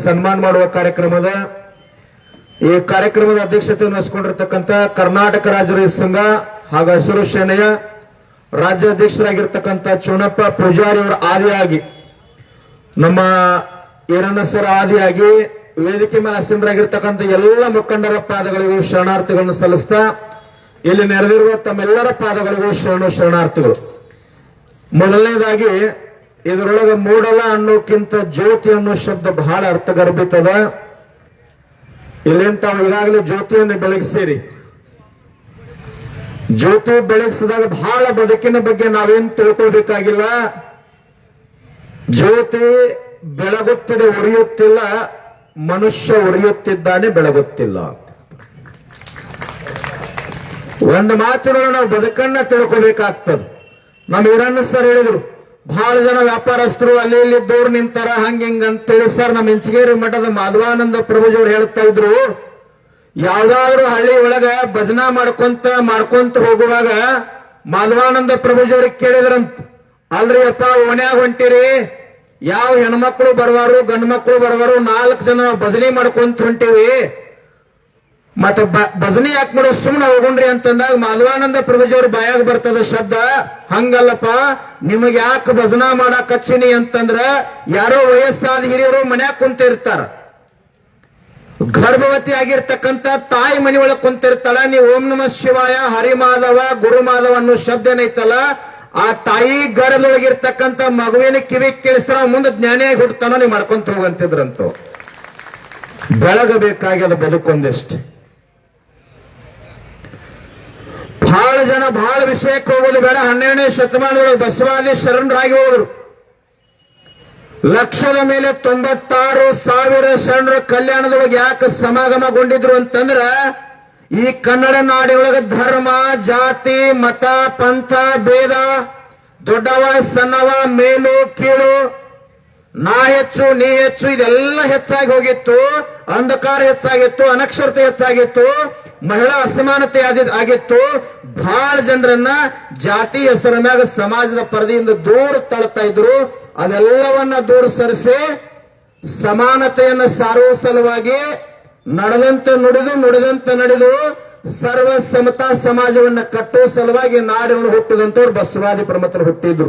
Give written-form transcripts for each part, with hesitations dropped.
ಸನ್ಮಾನ ಮಾಡುವ ಕಾರ್ಯಕ್ರಮದ ಈ ಕಾರ್ಯಕ್ರಮದ ಅಧ್ಯಕ್ಷತೆಯನ್ನು ವಹಿಸಿಕೊಂಡಿರತಕ್ಕಂತ ಕರ್ನಾಟಕ ರಾಜ್ಯ ರೈತ ಸಂಘ ಹಾಗೂ ಹಸಿರು ಸೇನೆಯ ರಾಜ್ಯಾಧ್ಯಕ್ಷರಾಗಿರ್ತಕ್ಕಂಥ ಚೋಣಪ್ಪ ಪೂಜಾರಿ ಅವರ ಆದಿಯಾಗಿ ನಮ್ಮ ಈರಣ್ಣ ಸರ್ ಆದಿಯಾಗಿ ವೇದಿಕೆ ಮೇಲೆ ಆಸೀನರಾಗಿರ್ತಕ್ಕಂಥ ಎಲ್ಲ ಮುಖಂಡರ ಪಾದಗಳಿಗೂ ಶರಣಾರ್ಥಿಗಳನ್ನು ಸಲ್ಲಿಸ್ತಾ ಇಲ್ಲಿ ನೆರೆದಿರುವ ತಮ್ಮೆಲ್ಲರ ಪಾದಗಳಿಗೂ ಶರಣಾರ್ಥಿಗಳು. ಮೊದಲನೇದಾಗಿ ಇದರೊಳಗೆ ಮೂಡಲ ಅನ್ನೋಕ್ಕಿಂತ ಜ್ಯೋತಿ ಅನ್ನೋ ಶಬ್ದ ಬಹಳ ಅರ್ಥಗರ್ಭಿತದ. ಇಲ್ಲಿಂದ ತಾವು ಈಗಾಗಲೇ ಜ್ಯೋತಿಯನ್ನು ಬೆಳಗಿಸಿರಿ. ಜ್ಯೋತಿ ಬೆಳಗಿಸಿದಾಗ ಬಹಳ ಬದುಕಿನ ಬಗ್ಗೆ ನಾವೇನು ತಿಳ್ಕೋಬೇಕಾಗಿಲ್ಲ. ಜ್ಯೋತಿ ಬೆಳಗುತ್ತಿದೆ, ಉರಿಯುತ್ತಿಲ್ಲ. ಮನುಷ್ಯ ಉರಿಯುತ್ತಿದ್ದಾನೆ, ಬೆಳಗುತ್ತಿಲ್ಲ. ಒಂದು ಮಾತಿನೊಳಗೆ ನಾವು ಬದುಕನ್ನ ತಿಳ್ಕೋಬೇಕಾಗ್ತದೆ. ನಮ್ಮ ಈರಣ್ಣ ಸರ್ ಹೇಳಿದ್ರು, ಬಹಳ ಜನ ವ್ಯಾಪಾರಸ್ಥರು ಅಲ್ಲಿ ಇಲ್ಲಿ ದೂರ ನಿಂತಾರ, ಹಂಗ ಅಂತೇಳಿ ಸರ್ ನಮ್ಮ ಇಂಚಗೇರಿ ಮಠದ ಮಾಧವಾನಂದ ಪ್ರಭುಜಿಯವರು ಹೇಳ್ತಾ ಇದ್ರು, ಯಾವ್ದಾದ್ರು ಹಳ್ಳಿ ಒಳಗ ಭಜನಾ ಮಾಡ್ಕೊಂತ ಹೋಗುವಾಗ ಮಾಧವಾನಂದ ಪ್ರಭುಜಿಯವ್ರಿಗೆ ಕೇಳಿದ್ರಂತ, ಅಲ್ರಿ ಅಪ್ಪ ಓಣ್ಯಾಗ ಹೊಂಟಿರಿ, ಯಾವ ಹೆಣ್ಮಕ್ಳು ಬರವಾರು ಗಂಡು ಮಕ್ಕಳು ಬರವಾರು, 4 ಜನ ಭಜನೆ ಮಾಡ್ಕೊಂತ ಹೊಂಟಿವಿ, ಮತ್ತೆ ಭಜನೆ ಯಾಕೆ ಮಾಡೋ ಸುಮ್ಮನೆ ಹೋಗುಣ್ರಿ ಅಂತಂದಾಗ ಮಾಧವಾನಂದ ಪ್ರಭುಜಿಯವ್ರ ಬಾಯಾಗ ಬರ್ತದ ಶಬ್ದ, ಹಂಗಲ್ಲಪ್ಪ, ನಿಮಗೆ ಯಾಕೆ ಭಜನಾ ಮಾಡಕ್ ಹಚ್ಚಿನಿ ಅಂತಂದ್ರ ಯಾರೋ ವಯಸ್ಸಾದ ಹಿರಿಯರು ಮನ್ಯಾಗ ಕುಂತಿರ್ತಾರ, ಗರ್ಭವತಿ ಆಗಿರ್ತಕ್ಕಂಥ ತಾಯಿ ಮನೆಯೊಳಗೆ ಕುಂತಿರ್ತಾಳ. ನೀವು ಓಂ ನಮಃ ಶಿವಾಯ ಹರಿಮಾಧವ ಗುರುಮಾಧವ ಅನ್ನೋ ಶಬ್ದ ಏನೈತಲ್ಲ, ಆ ತಾಯಿ ಗರ್ಭದೊಳಗಿರ್ತಕ್ಕಂಥ ಮಗುವಿನ ಕಿವಿ ಕೇಳಿಸ್ತಾರ, ಮುಂದೆ ಜ್ಞಾನಿಯಾಗಿ ಹುಡ್ತಾನೋ ನೀವು ಮಾಡ್ಕೊಂತ ಹೋಗಂತಿದ್ರಂತ. ಬೆಳಗಬೇಕಾಗ್ಯದ ಬದುಕೊಂದಿಷ್ಟು. ಬಹಳ ಜನ ಬಹಳ ವಿಷಯಕ್ಕೆ ಹೋಗೋದು ಬೇಡ. 12ನೇ ಶತಮಾನದೊಳಗೆ ಬಸವಾದಿ ಶರಣರಾಗಿ ಹೋದ್ರು. ಲಕ್ಷದ ಮೇಲೆ 96,000 ಶರಣರು ಕಲ್ಯಾಣದೊಳಗೆ ಯಾಕೆ ಸಮಾಗಮಗೊಂಡಿದ್ರು ಅಂತಂದ್ರ, ಈ ಕನ್ನಡ ನಾಡಿನೊಳಗೆ ಧರ್ಮ ಜಾತಿ ಮತ ಪಂಥ ಭೇದ, ದೊಡ್ಡವ ಸಣ್ಣವ ಮೇಲು ಕೀಳು, ನಾ ಹೆಚ್ಚು ನೀ ಹೆಚ್ಚು ಇದೆಲ್ಲ ಹೆಚ್ಚಾಗಿ ಹೋಗಿತ್ತು. ಅಂಧಕಾರ ಹೆಚ್ಚಾಗಿತ್ತು, ಅನಕ್ಷರತೆ ಹೆಚ್ಚಾಗಿತ್ತು, ಮಹಿಳಾ ಅಸಮಾನತೆ ಆಗಿತ್ತು. ಬಹಳ ಜನರನ್ನ ಜಾತಿ ಹೆಸರ ಮ್ಯಾಗ ಸಮಾಜದ ಪರದೆಯಿಂದ ದೂರ ತಳ್ತಾ ಇದ್ರು. ಅದೆಲ್ಲವನ್ನ ದೂರ ಸರಿಸಿ ಸಮಾನತೆಯನ್ನ ಸಾರುವ ಸಲುವಾಗಿ ನಡೆದಂತೆ ನುಡಿದು ನುಡಿದಂತೆ ನಡೆದು ಸರ್ವ ಸಮತಾ ಸಮಾಜವನ್ನ ಕಟ್ಟುವ ಸಲುವಾಗಿ ನಾಡಿನ ಹುಟ್ಟಿದಂತವ್ರು ಬಸವಾದಿ ಪ್ರಮುಖರು ಹುಟ್ಟಿದ್ರು.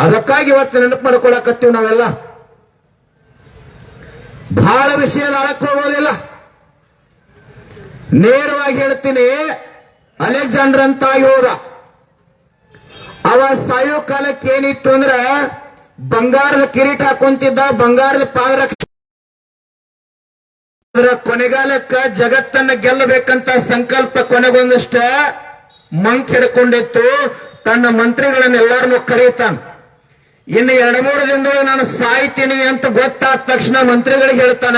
ಅದಕ್ಕಾಗಿ ಇವತ್ತು ನೆನಪು ಮಾಡ್ಕೊಳಕತ್ತೀವಿ ನಾವೆಲ್ಲ. ಬಹಳ ವಿಷಯದ ಆಳಕ್ಕೆ ಹೋಗೋದಿಲ್ಲ, ನೇರವಾಗಿ ಹೇಳ್ತೀನಿ. ಅಲೆಕ್ಸಾಂಡರ್ ಅಂತ ಹೋದ, ಅವ ಸಾಯೋ ಕಾಲಕ್ಕೆ ಏನಿತ್ತು ಅಂದ್ರ ಬಂಗಾರದ ಕಿರೀಟ ಹಾಕೊಂತಿದ್ದ, ಬಂಗಾರದ ಪಾದರಕ್ಷೆ. ಕೊನೆಗಾಲಕ್ಕ ಜಗತ್ತನ್ನ ಗೆಲ್ಲಬೇಕಂತ ಸಂಕಲ್ಪ ಕೊನೆಗೊಂದಷ್ಟ ಮಂಕ್ ಹಿಡ್ಕೊಂಡಿತ್ತು. ತನ್ನ ಮಂತ್ರಿಗಳನ್ನೆಲ್ಲರನ್ನು ಕರೀತಾನ. ಇನ್ನು 2-3 ದಿನದೊಳಗೆ ನಾನು ಸಾಯ್ತೀನಿ ಅಂತ ಗೊತ್ತಾದ ತಕ್ಷಣ ಮಂತ್ರಿಗಳಿಗೆ ಹೇಳ್ತಾನ,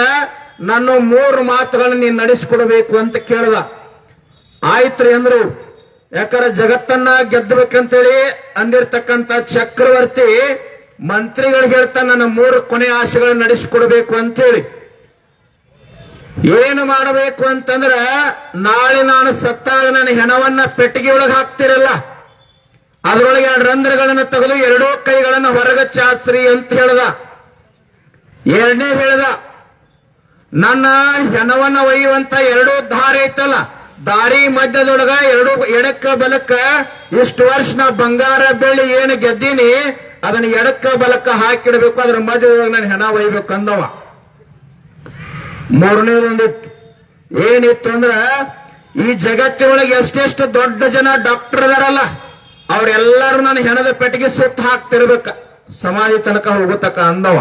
ನನ್ನ 3 ಮಾತುಗಳನ್ನು ನೀನು ನಡೆಸಿಕೊಡ್ಬೇಕು ಅಂತ ಕೇಳ್ದ. ಆಯ್ತ್ರಿ ಅಂದ್ರು. ಯಾಕಂದ್ರೆ ಜಗತ್ತನ್ನ ಗೆದ್ದಬೇಕಂತೇಳಿ ಅಂದಿರ್ತಕ್ಕಂಥ ಚಕ್ರವರ್ತಿ ಮಂತ್ರಿಗಳಿಗೆ ಹೇಳ್ತಾನ, ನನ್ನ 3 ಕೊನೆ ಆಶೆಗಳನ್ನು ನಡೆಸಿಕೊಡ್ಬೇಕು ಅಂತೇಳಿ. ಏನು ಮಾಡಬೇಕು ಅಂತಂದ್ರ, ನಾಳೆ ನಾನು ಸತ್ತಾಗ ನನ್ನ ಹೆಣವನ್ನ ಪೆಟ್ಟಿಗೆ ಒಳಗೆ ಹಾಕ್ತಿರಲ್ಲ, ಅದರೊಳಗೆ 2 ರಂಧ್ರಗಳನ್ನು ತೆಗೆದು 2 ಕೈಗಳನ್ನು ಹೊರಗೆ ಚಾಸ್ರಿ ಅಂತ ಹೇಳ್ದ. 2ನೇ ಹೇಳ್ದ, ನನ್ನ ಹೆಣವನ್ನ ಒಯ್ಯುವಂತ 2 ದಾರಿ ಐತಲ್ಲ, ದಾರಿ ಮಧ್ಯದೊಳಗ 2 ಎಡಕ್ಕ ಬಲಕ್ಕ ಇಷ್ಟು ವರ್ಷ ನಾ ಬಂಗಾರ ಬೆಳ್ಳಿ ಏನು ಗೆದ್ದೀನಿ ಅದನ್ನ ಎಡಕ್ಕ ಬಲಕ್ಕ ಹಾಕಿಡ್ಬೇಕು, ಅದ್ರ ಮಧ್ಯದೊಳಗೆ ನಾನು ಹೆಣ ಒಯ್ಬೇಕು ಅಂದವ. 3ನೇದೊಂದಿತ್ತು ಏನಿತ್ತು ಅಂದ್ರ, ಈ ಜಗತ್ತಿನೊಳಗೆ ಎಷ್ಟೆಷ್ಟು ದೊಡ್ಡ ಜನ ಡಾಕ್ಟರ್ ಅದಾರಲ್ಲ ಅವ್ರೆಲ್ಲರೂ ನಾನು ಹೆಣದ ಪೆಟ್ಟಿಗೆ ಸುತ್ತ ಹಾಕ್ತಿರ್ಬೇಕ, ಸಮಾಧಿ ತನಕ ಹೋಗುತ್ತಕ ಅಂದವ.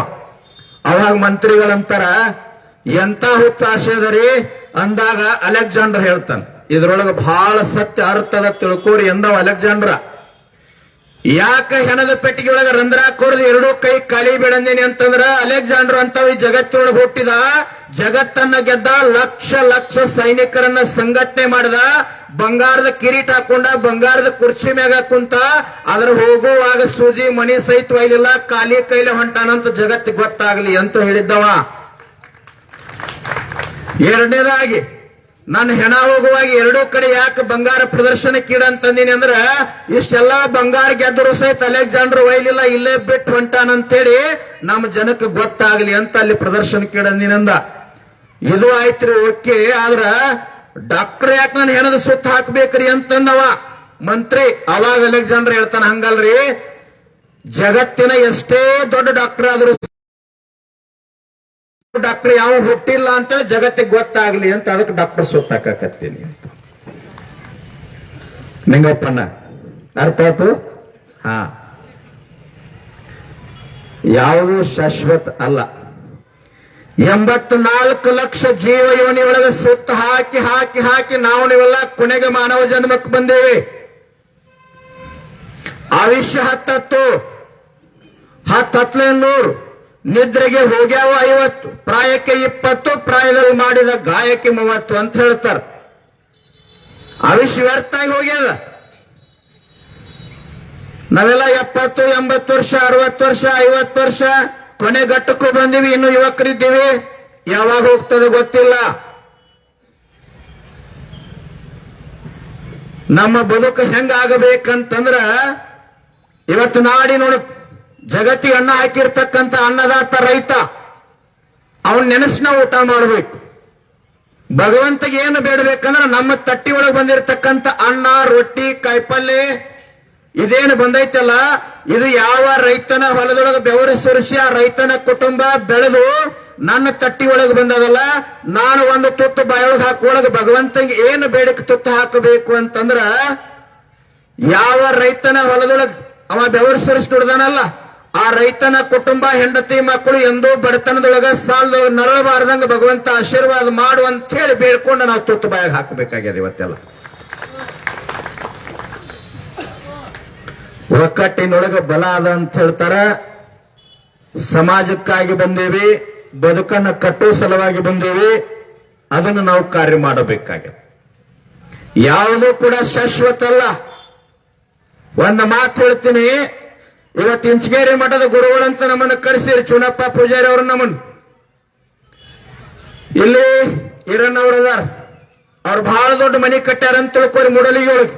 ಅವಾಗ ಮಂತ್ರಿಗಳಂತಾರ, ಎಂತ ಹುಚ್ಚ ಆಸೆ ಅದರಿ ಅಂದಾಗ ಅಲೆಕ್ಸಾಂಡರ್ ಹೇಳ್ತಾನೆ, ಇದ್ರೊಳಗೆ ಬಹಳ ಸತ್ಯ ಅರ್ಥದ ತಿಳ್ಕೋರಿ ಎಂದವ ಅಲೆಕ್ಸಾಂಡ್ರ. ಯಾಕೆ ಹೆಣದ ಪೆಟ್ಟಿಗೆ ಒಳಗೆ ರಂಧ್ರ ಹಾಕೋರ್ದು 2 ಕೈ ಖಾಲಿ ಬಿಡಂದೇನಿ ಅಂತಂದ್ರ, ಅಲೆಕ್ಸಾಂಡರ್ ಅಂತ ಈ ಜಗತ್ತಿನೊಳಗೆ ಹುಟ್ಟಿದ, ಜಗತ್ತನ್ನ ಗೆದ್ದ, ಲಕ್ಷ ಸೈನಿಕರನ್ನ ಸಂಘಟನೆ ಮಾಡಿದ, ಬಂಗಾರದ ಕಿರೀಟ ಹಾಕೊಂಡ, ಬಂಗಾರದ ಕುರ್ಚಿ ಮ್ಯಾಗ ಕುಂತ, ಅದ್ರ ಹೋಗುವಾಗ ಸೂಜಿ ಮಣಿ ಸಹಿತ ಒಯ್ಲಿಲ್ಲ, ಖಾಲಿ ಕೈಲೆ ಹೊಂಟಾನಂತ ಜಗತ್ತಿಗೆ ಗೊತ್ತಾಗ್ಲಿ ಅಂತ ಹೇಳಿದ್ದವ. 2ನೇದಾಗಿ ನನ್ನ ಹೆಣ ಹೋಗುವಾಗ ಎರಡೂ ಕಡೆ ಯಾಕೆ ಬಂಗಾರ ಪ್ರದರ್ಶನಕ್ಕೀಡ ಅಂತಂದಿನಿ ಅಂದ್ರ ಇಷ್ಟೆಲ್ಲಾ ಬಂಗಾರ ಗೆದ್ದರು ಸಹಿತ ಅಲೆಕ್ಸಾಂಡರ್ ಒಯ್ಲಿಲ್ಲ, ಇಲ್ಲೇ ಬಿಟ್ಟು ಹೊಂಟಾನಂತೇಳಿ ನಮ್ಮ ಜನಕ್ಕೆ ಗೊತ್ತಾಗ್ಲಿ ಅಂತ ಅಲ್ಲಿ ಪ್ರದರ್ಶನಕ್ಕೀಡಂದಿನಿಂದ. ಇದು ಆಯ್ತ್ರಿ, ಓಕೆ. ಆದ್ರ ಡಾಕ್ಟರ್ ಯಾಕೆ ನನ್ನ ಹೆಣದ ಸುತ್ತ ಹಾಕ್ಬೇಕ್ರಿ ಅಂತಂದವ ಮಂತ್ರಿ. ಅವಾಗ ಅಲೆಕ್ಸಾಂಡರ್ ಹೇಳ್ತಾನ, ಹಂಗಲ್ರಿ, ಜಗತ್ತಿನ ಎಷ್ಟೇ ದೊಡ್ಡ ಡಾಕ್ಟರ್ ಆದ್ರೂ ಡಾಕ್ಟರ್ ಯಾವ ಹುಟ್ಟಿಲ್ಲ ಅಂತ ಜಗತ್ತಿಗೆ ಗೊತ್ತಾಗ್ಲಿ ಅಂತ ಅದಕ್ಕೆ ಡಾಕ್ಟರ್ ಸುತ್ತಾಕತ್ತೀನಿ ಅಂತ. ನಿಂಗಪ್ಪಣ್ಣ ಅರ್ಥ ಆಯ್ತು? ಹಾ, ಯಾವುದು ಶಾಶ್ವತ ಅಲ್ಲ. 84 ಲಕ್ಷ ಜೀವ ಯೋನಿಯೊಳಗೆ ಸುತ್ತ ಹಾಕಿ ಹಾಕಿ ಹಾಕಿ ನಾವು ನೀವೆಲ್ಲ ಕೊನೆಗೆ ಮಾನವ ಜನ್ಮಕ್ಕೆ ಬಂದೇವಿ. ಆಯುಷ್ಯ 10 100 ನಿದ್ರೆಗೆ ಹೋಗ್ಯಾವ 50, ಪ್ರಾಯಕ್ಕೆ 20, ಪ್ರಾಯದಲ್ಲಿ ಮಾಡಿದ ಗಾಯಕ್ಕೆ 30 ಅಂತ ಹೇಳ್ತಾರ. ಆಯುಷ್ಯ ವ್ಯರ್ಥ ಆಗಿ ಹೋಗ್ಯದ. ನಾವೆಲ್ಲ 70, 80 ವರ್ಷ, 60 ವರ್ಷ, 50 ವರ್ಷ ಕೊನೆ ಘಟ್ಟಕ್ಕೂ ಬಂದಿವಿ, ಇನ್ನು ಯುವಕರಿದ್ದೀವಿ. ಯಾವಾಗ ಹೋಗ್ತದೆ ಗೊತ್ತಿಲ್ಲ. ನಮ್ಮ ಬದುಕು ಹೆಂಗಾಗಬೇಕಂತಂದ್ರ ಇವತ್ತು ನಾಡಿ ನೋಡು, ಜಗತ್ತಿಗೆ ಅನ್ನ ಹಾಕಿರ್ತಕ್ಕಂಥ ಅನ್ನದಾತ ರೈತ, ಅವನ್ ನೆನೆಸ್ನ ಊಟ ಮಾಡಬೇಕು. ಭಗವಂತಗೆ ಏನು ಬೇಡಬೇಕಂದ್ರೆ ನಮ್ಮ ತಟ್ಟಿ ಒಳಗೆ ಬಂದಿರತಕ್ಕಂಥ ಅನ್ನ, ರೊಟ್ಟಿ, ಕಾಯಿಪಲ್ಲೆ ಇದೇನು ಬಂದೈತಲ್ಲ, ಇದು ಯಾವ ರೈತನ ಹೊಲದೊಳಗೆ ಬೆವರು ಸುರಿಸಿ ಆ ರೈತನ ಕುಟುಂಬ ಬೆಳೆದು ನನ್ನ ತಟ್ಟಿ ಒಳಗೆ ಬಂದದಲ್ಲ, ನಾನು ಒಂದು ತುತ್ತು ಬಾಯೊಳಗೆ ಹಾಕುವೊಳಗೆ ಭಗವಂತಗೆ ಏನು ಬೇಡಕ್ಕೆ ತುತ್ತು ಹಾಕಬೇಕು ಅಂತಂದ್ರ, ಯಾವ ರೈತನ ಹೊಲದೊಳಗೆ ಅವ ಬೆವರು ಸುರಿಸಿ ದುಡ್ದಾನಲ್ಲ, ಆ ರೈತನ ಕುಟುಂಬ, ಹೆಂಡತಿ, ಮಕ್ಕಳು ಎಂದೂ ಬಡತನದೊಳಗ ಸಾಲದೊಳಗೆ ನರಳಬಾರ್ದಂಗ ಭಗವಂತ ಆಶೀರ್ವಾದ ಮಾಡು ಅಂತ ಹೇಳಿ ಬೇಡ್ಕೊಂಡು ನಾವು ತುತ್ತು ಬಾಯಿಗೆ ಹಾಕಬೇಕಾಗ್ಯದ. ಇವತ್ತೆಲ್ಲ ಒಕ್ಕಟ್ಟಿನೊಳಗೆ ಬಲ ಅದ ಅಂತ ಹೇಳ್ತಾರ. ಸಮಾಜಕ್ಕಾಗಿ ಬಂದೇವಿ, ಬದುಕನ್ನು ಕಟ್ಟುವ ಸಲುವಾಗಿ ಬಂದೇವಿ, ಅದನ್ನು ನಾವು ಕಾರ್ಯ ಮಾಡಬೇಕಾಗ್ಯದ. ಯಾವುದೂ ಕೂಡ ಶಾಶ್ವತ ಅಲ್ಲ. ಒಂದು ಮಾತು ಹೇಳ್ತೀನಿ, ಇವತ್ತು ಇಂಚಗೇರಿ ಮಠದ ಗುರುಗಳಂತ ನಮ್ಮನ್ನು ಕರೆಸಿರಿ, ಚುನಪ್ಪ ಪೂಜಾರಿ ಅವರು ನಮ್ಮನ್ನು ಇಲ್ಲಿ ಈರಣ್ಣವ್ರು ಅದಾರ. ಅವ್ರು ಬಹಳ ದೊಡ್ಡ ಮನೆ ಕಟ್ಟ್ಯಾರ ಅಂತ ತಿಳ್ಕೊರಿ ಮೂಡಲಿಗೆ ಒಳಗೆ.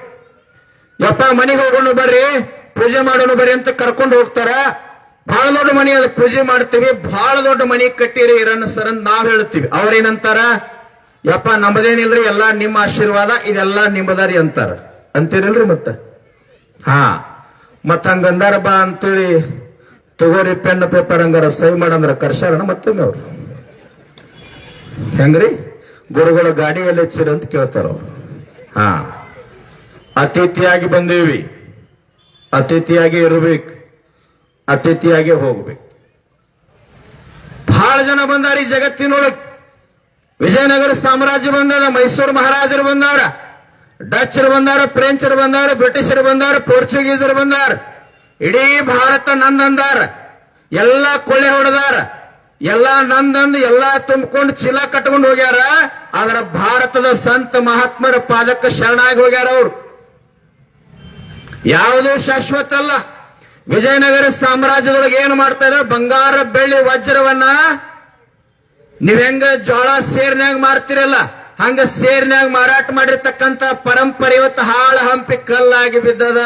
ಯಪ್ಪ ಮನೆಗೆ ಹೋಗೋಣ ಬರ್ರಿ, ಪೂಜೆ ಮಾಡೋಣ ಬರ್ರಿ ಅಂತ ಕರ್ಕೊಂಡು ಹೋಗ್ತಾರ. ಬಹಳ ದೊಡ್ಡ ಮನೆ ಅದು, ಪೂಜೆ ಮಾಡ್ತೀವಿ. ಬಹಳ ದೊಡ್ಡ ಮನೆ ಕಟ್ಟಿರಿ ಈರಣ್ಣ ಸರ್ ಅಂತ ನಾವ್ ಹೇಳ್ತೀವಿ. ಅವ್ರೇನಂತಾರ, ಯಪ್ಪ ನಮ್ಮದೇನಿಲ್ರಿ, ಎಲ್ಲಾ ನಿಮ್ಮ ಆಶೀರ್ವಾದ, ಇದೆಲ್ಲ ನಿಮ್ಮದಾರಿ ಅಂತಾರ. ಅಂತೀರಿಲ್ರಿ ಮತ್ತ? ಹಾ, ಮತ್ತ ಹಂಗಂದಾರ ಬಾ ಅಂತೇಳಿ ತಗೋರಿ ಪೆನ್ ಪೇಪರ್ ಹಂಗಾರ ಸಹಿ ಮಾಡಂದ್ರ ಕರ್ಸಾರಣ ಮತ್ತೊಮ್ಮೆ ಅವ್ರು. ಹೆಂಗ್ರಿ ಗುರುಗಳ ಗಾಡಿಯಲ್ಲಿ ಹೆಚ್ಚಿರ ಅಂತ ಕೇಳ್ತಾರ ಅವ್ರು. ಹಾ, ಅತಿಥಿಯಾಗಿ ಬಂದೇವಿ, ಅತಿಥಿಯಾಗಿ ಇರ್ಬೇಕು, ಅತಿಥಿಯಾಗಿ ಹೋಗ್ಬೇಕು. ಬಹಳ ಜನ ಬಂದಾರ ಈ ಜಗತ್ತಿನೊಳಗೆ. ವಿಜಯನಗರ ಸಾಮ್ರಾಜ್ಯ ಬಂದದ, ಮೈಸೂರು ಮಹಾರಾಜರು ಬಂದಾರ, ಡಚ್ಚರು ಬಂದಾರ, ಫ್ರೆಂಚರು ಬಂದಾರ, ಬ್ರಿಟಿಷರು ಬಂದಾರ, ಪೋರ್ಚುಗೀಸರು ಬಂದಾರ. ಇಡೀ ಭಾರತ ನಂದಂದಾರ, ಎಲ್ಲ ಕೊಳ್ಳೆ ಹೊಡೆದಾರ, ಎಲ್ಲ ನಂದಂದು ಎಲ್ಲ ತುಂಬಿಕೊಂಡು ಚೀಲ ಕಟ್ಕೊಂಡು ಹೋಗ್ಯಾರ. ಆದ್ರ ಭಾರತದ ಸಂತ ಮಹಾತ್ಮರ ಪಾದಕ್ಕೆ ಶರಣಾಗಿ ಹೋಗ್ಯಾರ ಅವರು. ಯಾವುದೂ ಶಾಶ್ವತ ಅಲ್ಲ. ವಿಜಯನಗರ ಸಾಮ್ರಾಜ್ಯದೊಳಗೆ ಏನು ಮಾಡ್ತಾ ಇದ್ದಾರೆ, ಬಂಗಾರ, ಬೆಳ್ಳಿ, ವಜ್ರವನ್ನ ನೀವ್ ಹೆಂಗ ಜೋಳ ಸೇರ್ನ್ಯಾಗ ಮಾರ್ತಿರಲ್ಲ, ಹಂಗ ಸೇರ್ನ್ಯಾಗ ಮಾರಾಟ ಮಾಡಿರ್ತಕ್ಕಂಥ ಪರಂಪರೆ ಇವತ್ತು ಹಾಳ ಹಂಪಿ ಕಲ್ಲಾಗಿ ಬಿದ್ದದ.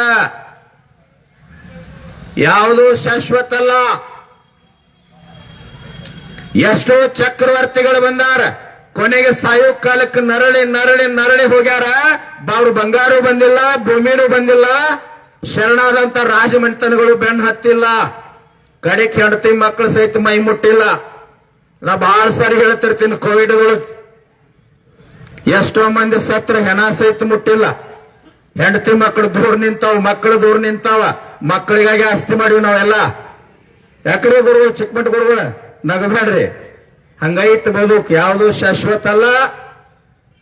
ಯಾವುದೂ ಶಾಶ್ವತ ಅಲ್ಲ. ಎಷ್ಟೋ ಚಕ್ರವರ್ತಿಗಳು ಬಂದಾರ, ಕೊನೆಗೆ ಸಾಯೋ ಕಾಲಕ್ಕೆ ನರಳಿ ನರಳಿ ನರಳಿ ಹೋಗ್ಯಾರ. ಅವ್ರು ಬಂಗಾರು ಬಂದಿಲ್ಲ, ಭೂಮಿನೂ ಬಂದಿಲ್ಲ, ಶರಣಾದಂತ ರಾಜಮನೆತನಗಳು ಬೆನ್ನು ಹತ್ತಿಲ್ಲ, ಕಡೆಗೆ ಹೆಂಡತಿ ಮಕ್ಕಳು ಸಹಿತ ಮೈ ಮುಟ್ಟಿಲ್ಲ. ನಾ ಬಹಳ ಸಾರಿ ಹೇಳ್ತಿರ್ತೀನಿ, ಕೋವಿಡ್ ಒಳಗೆ ಎಷ್ಟೋ ಮಂದಿ ಸತ್ರ ಹೆಣ ಸಹಿತ ಮುಟ್ಟಿಲ್ಲ. ಹೆಂಡತಿ ಮಕ್ಕಳು ದೂರ ನಿಂತಾವ, ಮಕ್ಕಳು ದೂರ ನಿಂತಾವ, ಮಕ್ಕಳಿಗಾಗಿ ಆಸ್ತಿ ಮಾಡಿವಿ ನಾವೆಲ್ಲ. ಯಾಕ್ರಿ ಗುರುಗಳು, ಚಿಕ್ಕಮಟ್ಟ ಗುರುಗಳು ನಗಬೇಡ್ರಿ, ಹಂಗೈತ್ ಬದುಕು. ಯಾವುದು ಶಾಶ್ವತ ಅಲ್ಲ,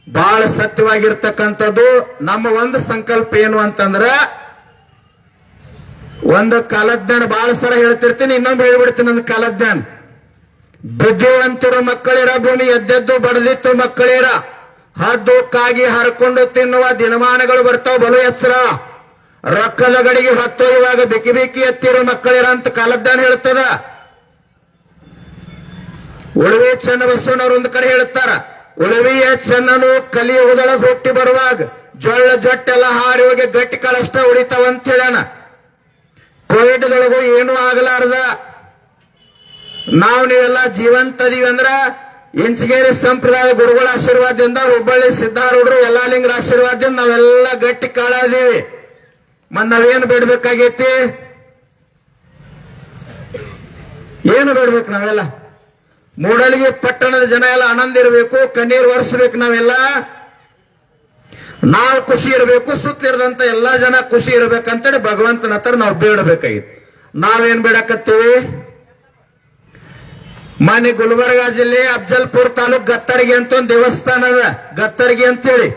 ಬಹಳ ಸತ್ಯವಾಗಿರ್ತಕ್ಕಂಥದ್ದು. ನಮ್ಮ ಒಂದು ಸಂಕಲ್ಪ ಏನು ಅಂತಂದ್ರ, ಒಂದು ಕಾಲಜ್ಞಾನ ಬಹಳ ಸರ ಹೇಳ್ತಿರ್ತೀನಿ, ಇನ್ನೊಂದು ಹೇಳ್ಬಿಡ್ತೀನಿ. ಒಂದು ಕಾಲಜ್ಞಾನ, ಬುದ್ಧಿವಂತರು ಮಕ್ಕಳಿರ, ಭೂಮಿ ಎದ್ದೆದ್ದು ಬಡದಿತ್ತು ಮಕ್ಕಳಿರ, ಹದ್ದು ಕಾಗಿ ಹರ್ಕೊಂಡು ತಿನ್ನುವ ದಿನಮಾನಗಳು ಬರ್ತಾವ ಬಲು ಎಚ್ಚರ, ರೊಕ್ಕದ ಗಡಿಗೆ ಹೊತ್ತೊಯ್ಯುವಾಗ ಬಿಕಿ ಬಿಕಿ ಎತ್ತಿರೋ ಮಕ್ಕಳಿರ ಅಂತ ಕಾಲಜ್ಞಾನ ಹೇಳ್ತದ. ಉಳುವೆ ಚನ್ನ ಬಸವಣ್ಣವ್ರು ಒಂದು ಕಡೆ ಹೇಳ್ತಾರ, ಉಳವಿಯ ಚೆನ್ನನು ಕಲಿಯುವುದೊಳಗೆ ಹುಟ್ಟಿ ಬರುವಾಗ ಜೊಳ್ಳ ಜೊಟ್ಟೆಲ್ಲ ಹಾರಿ ಹೋಗಿ ಗಟ್ಟಿ ಕಾಳಷ್ಟ ಉಳಿತಾವಂತ ಹೇಳೋಣ. ಕೋವಿಡ್ದೊಳಗೂ ಏನೂ ಆಗಲಾರ್ದ ನಾವು ನೀವೆಲ್ಲ ಜೀವಂತ ಅದೀವಿ ಅಂದ್ರ ಇಂಚಗೇರಿ ಸಂಪ್ರದಾಯ ಗುರುಗಳ ಆಶೀರ್ವಾದದಿಂದ, ಹುಬ್ಬಳ್ಳಿ ಸಿದ್ಧಾರೂಢರು ಯಲ್ಲಾಲಿಂಗರ ಆಶೀರ್ವಾದದಿಂದ ನಾವೆಲ್ಲ ಗಟ್ಟಿ ಕಾಳದೀವಿ. ಮತ್ ನಾವೇನು ಬೇಡ್ಬೇಕಾಗೈತಿ? ಏನು ಬೇಡ್ಬೇಕು? ನಾವೆಲ್ಲ ಮೂಡಲಗಿ ಪಟ್ಟಣದ ಜನ ಎಲ್ಲ ಆನಂದ ಇರಬೇಕು, ಕಣ್ಣೀರು ಒರೆಸ್ಬೇಕು. ನಾವೆಲ್ಲ ನಾವು ಖುಷಿ ಇರಬೇಕು, ಸುತ್ತಲಿರದಂತ ಎಲ್ಲಾ ಜನ ಖುಷಿ ಇರ್ಬೇಕಂತೇಳಿ ಭಗವಂತನ ಹತ್ರ ನಾವು ಬೇಡಬೇಕಾಗಿತ್ತು. ನಾವೇನ್ ಬೇಡಕತ್ತೀವಿ? ಮನೆ ಗುಲ್ಬರ್ಗ ಜಿಲ್ಲೆ ಅಫಜಲ್ಪುರ್ ತಾಲೂಕ್ ಗತ್ತರ್ಗಿ ಅಂತ ಒಂದು ದೇವಸ್ಥಾನ ಅದ, ಗತ್ತರ್ಗಿ ಅಂತೇಳಿ.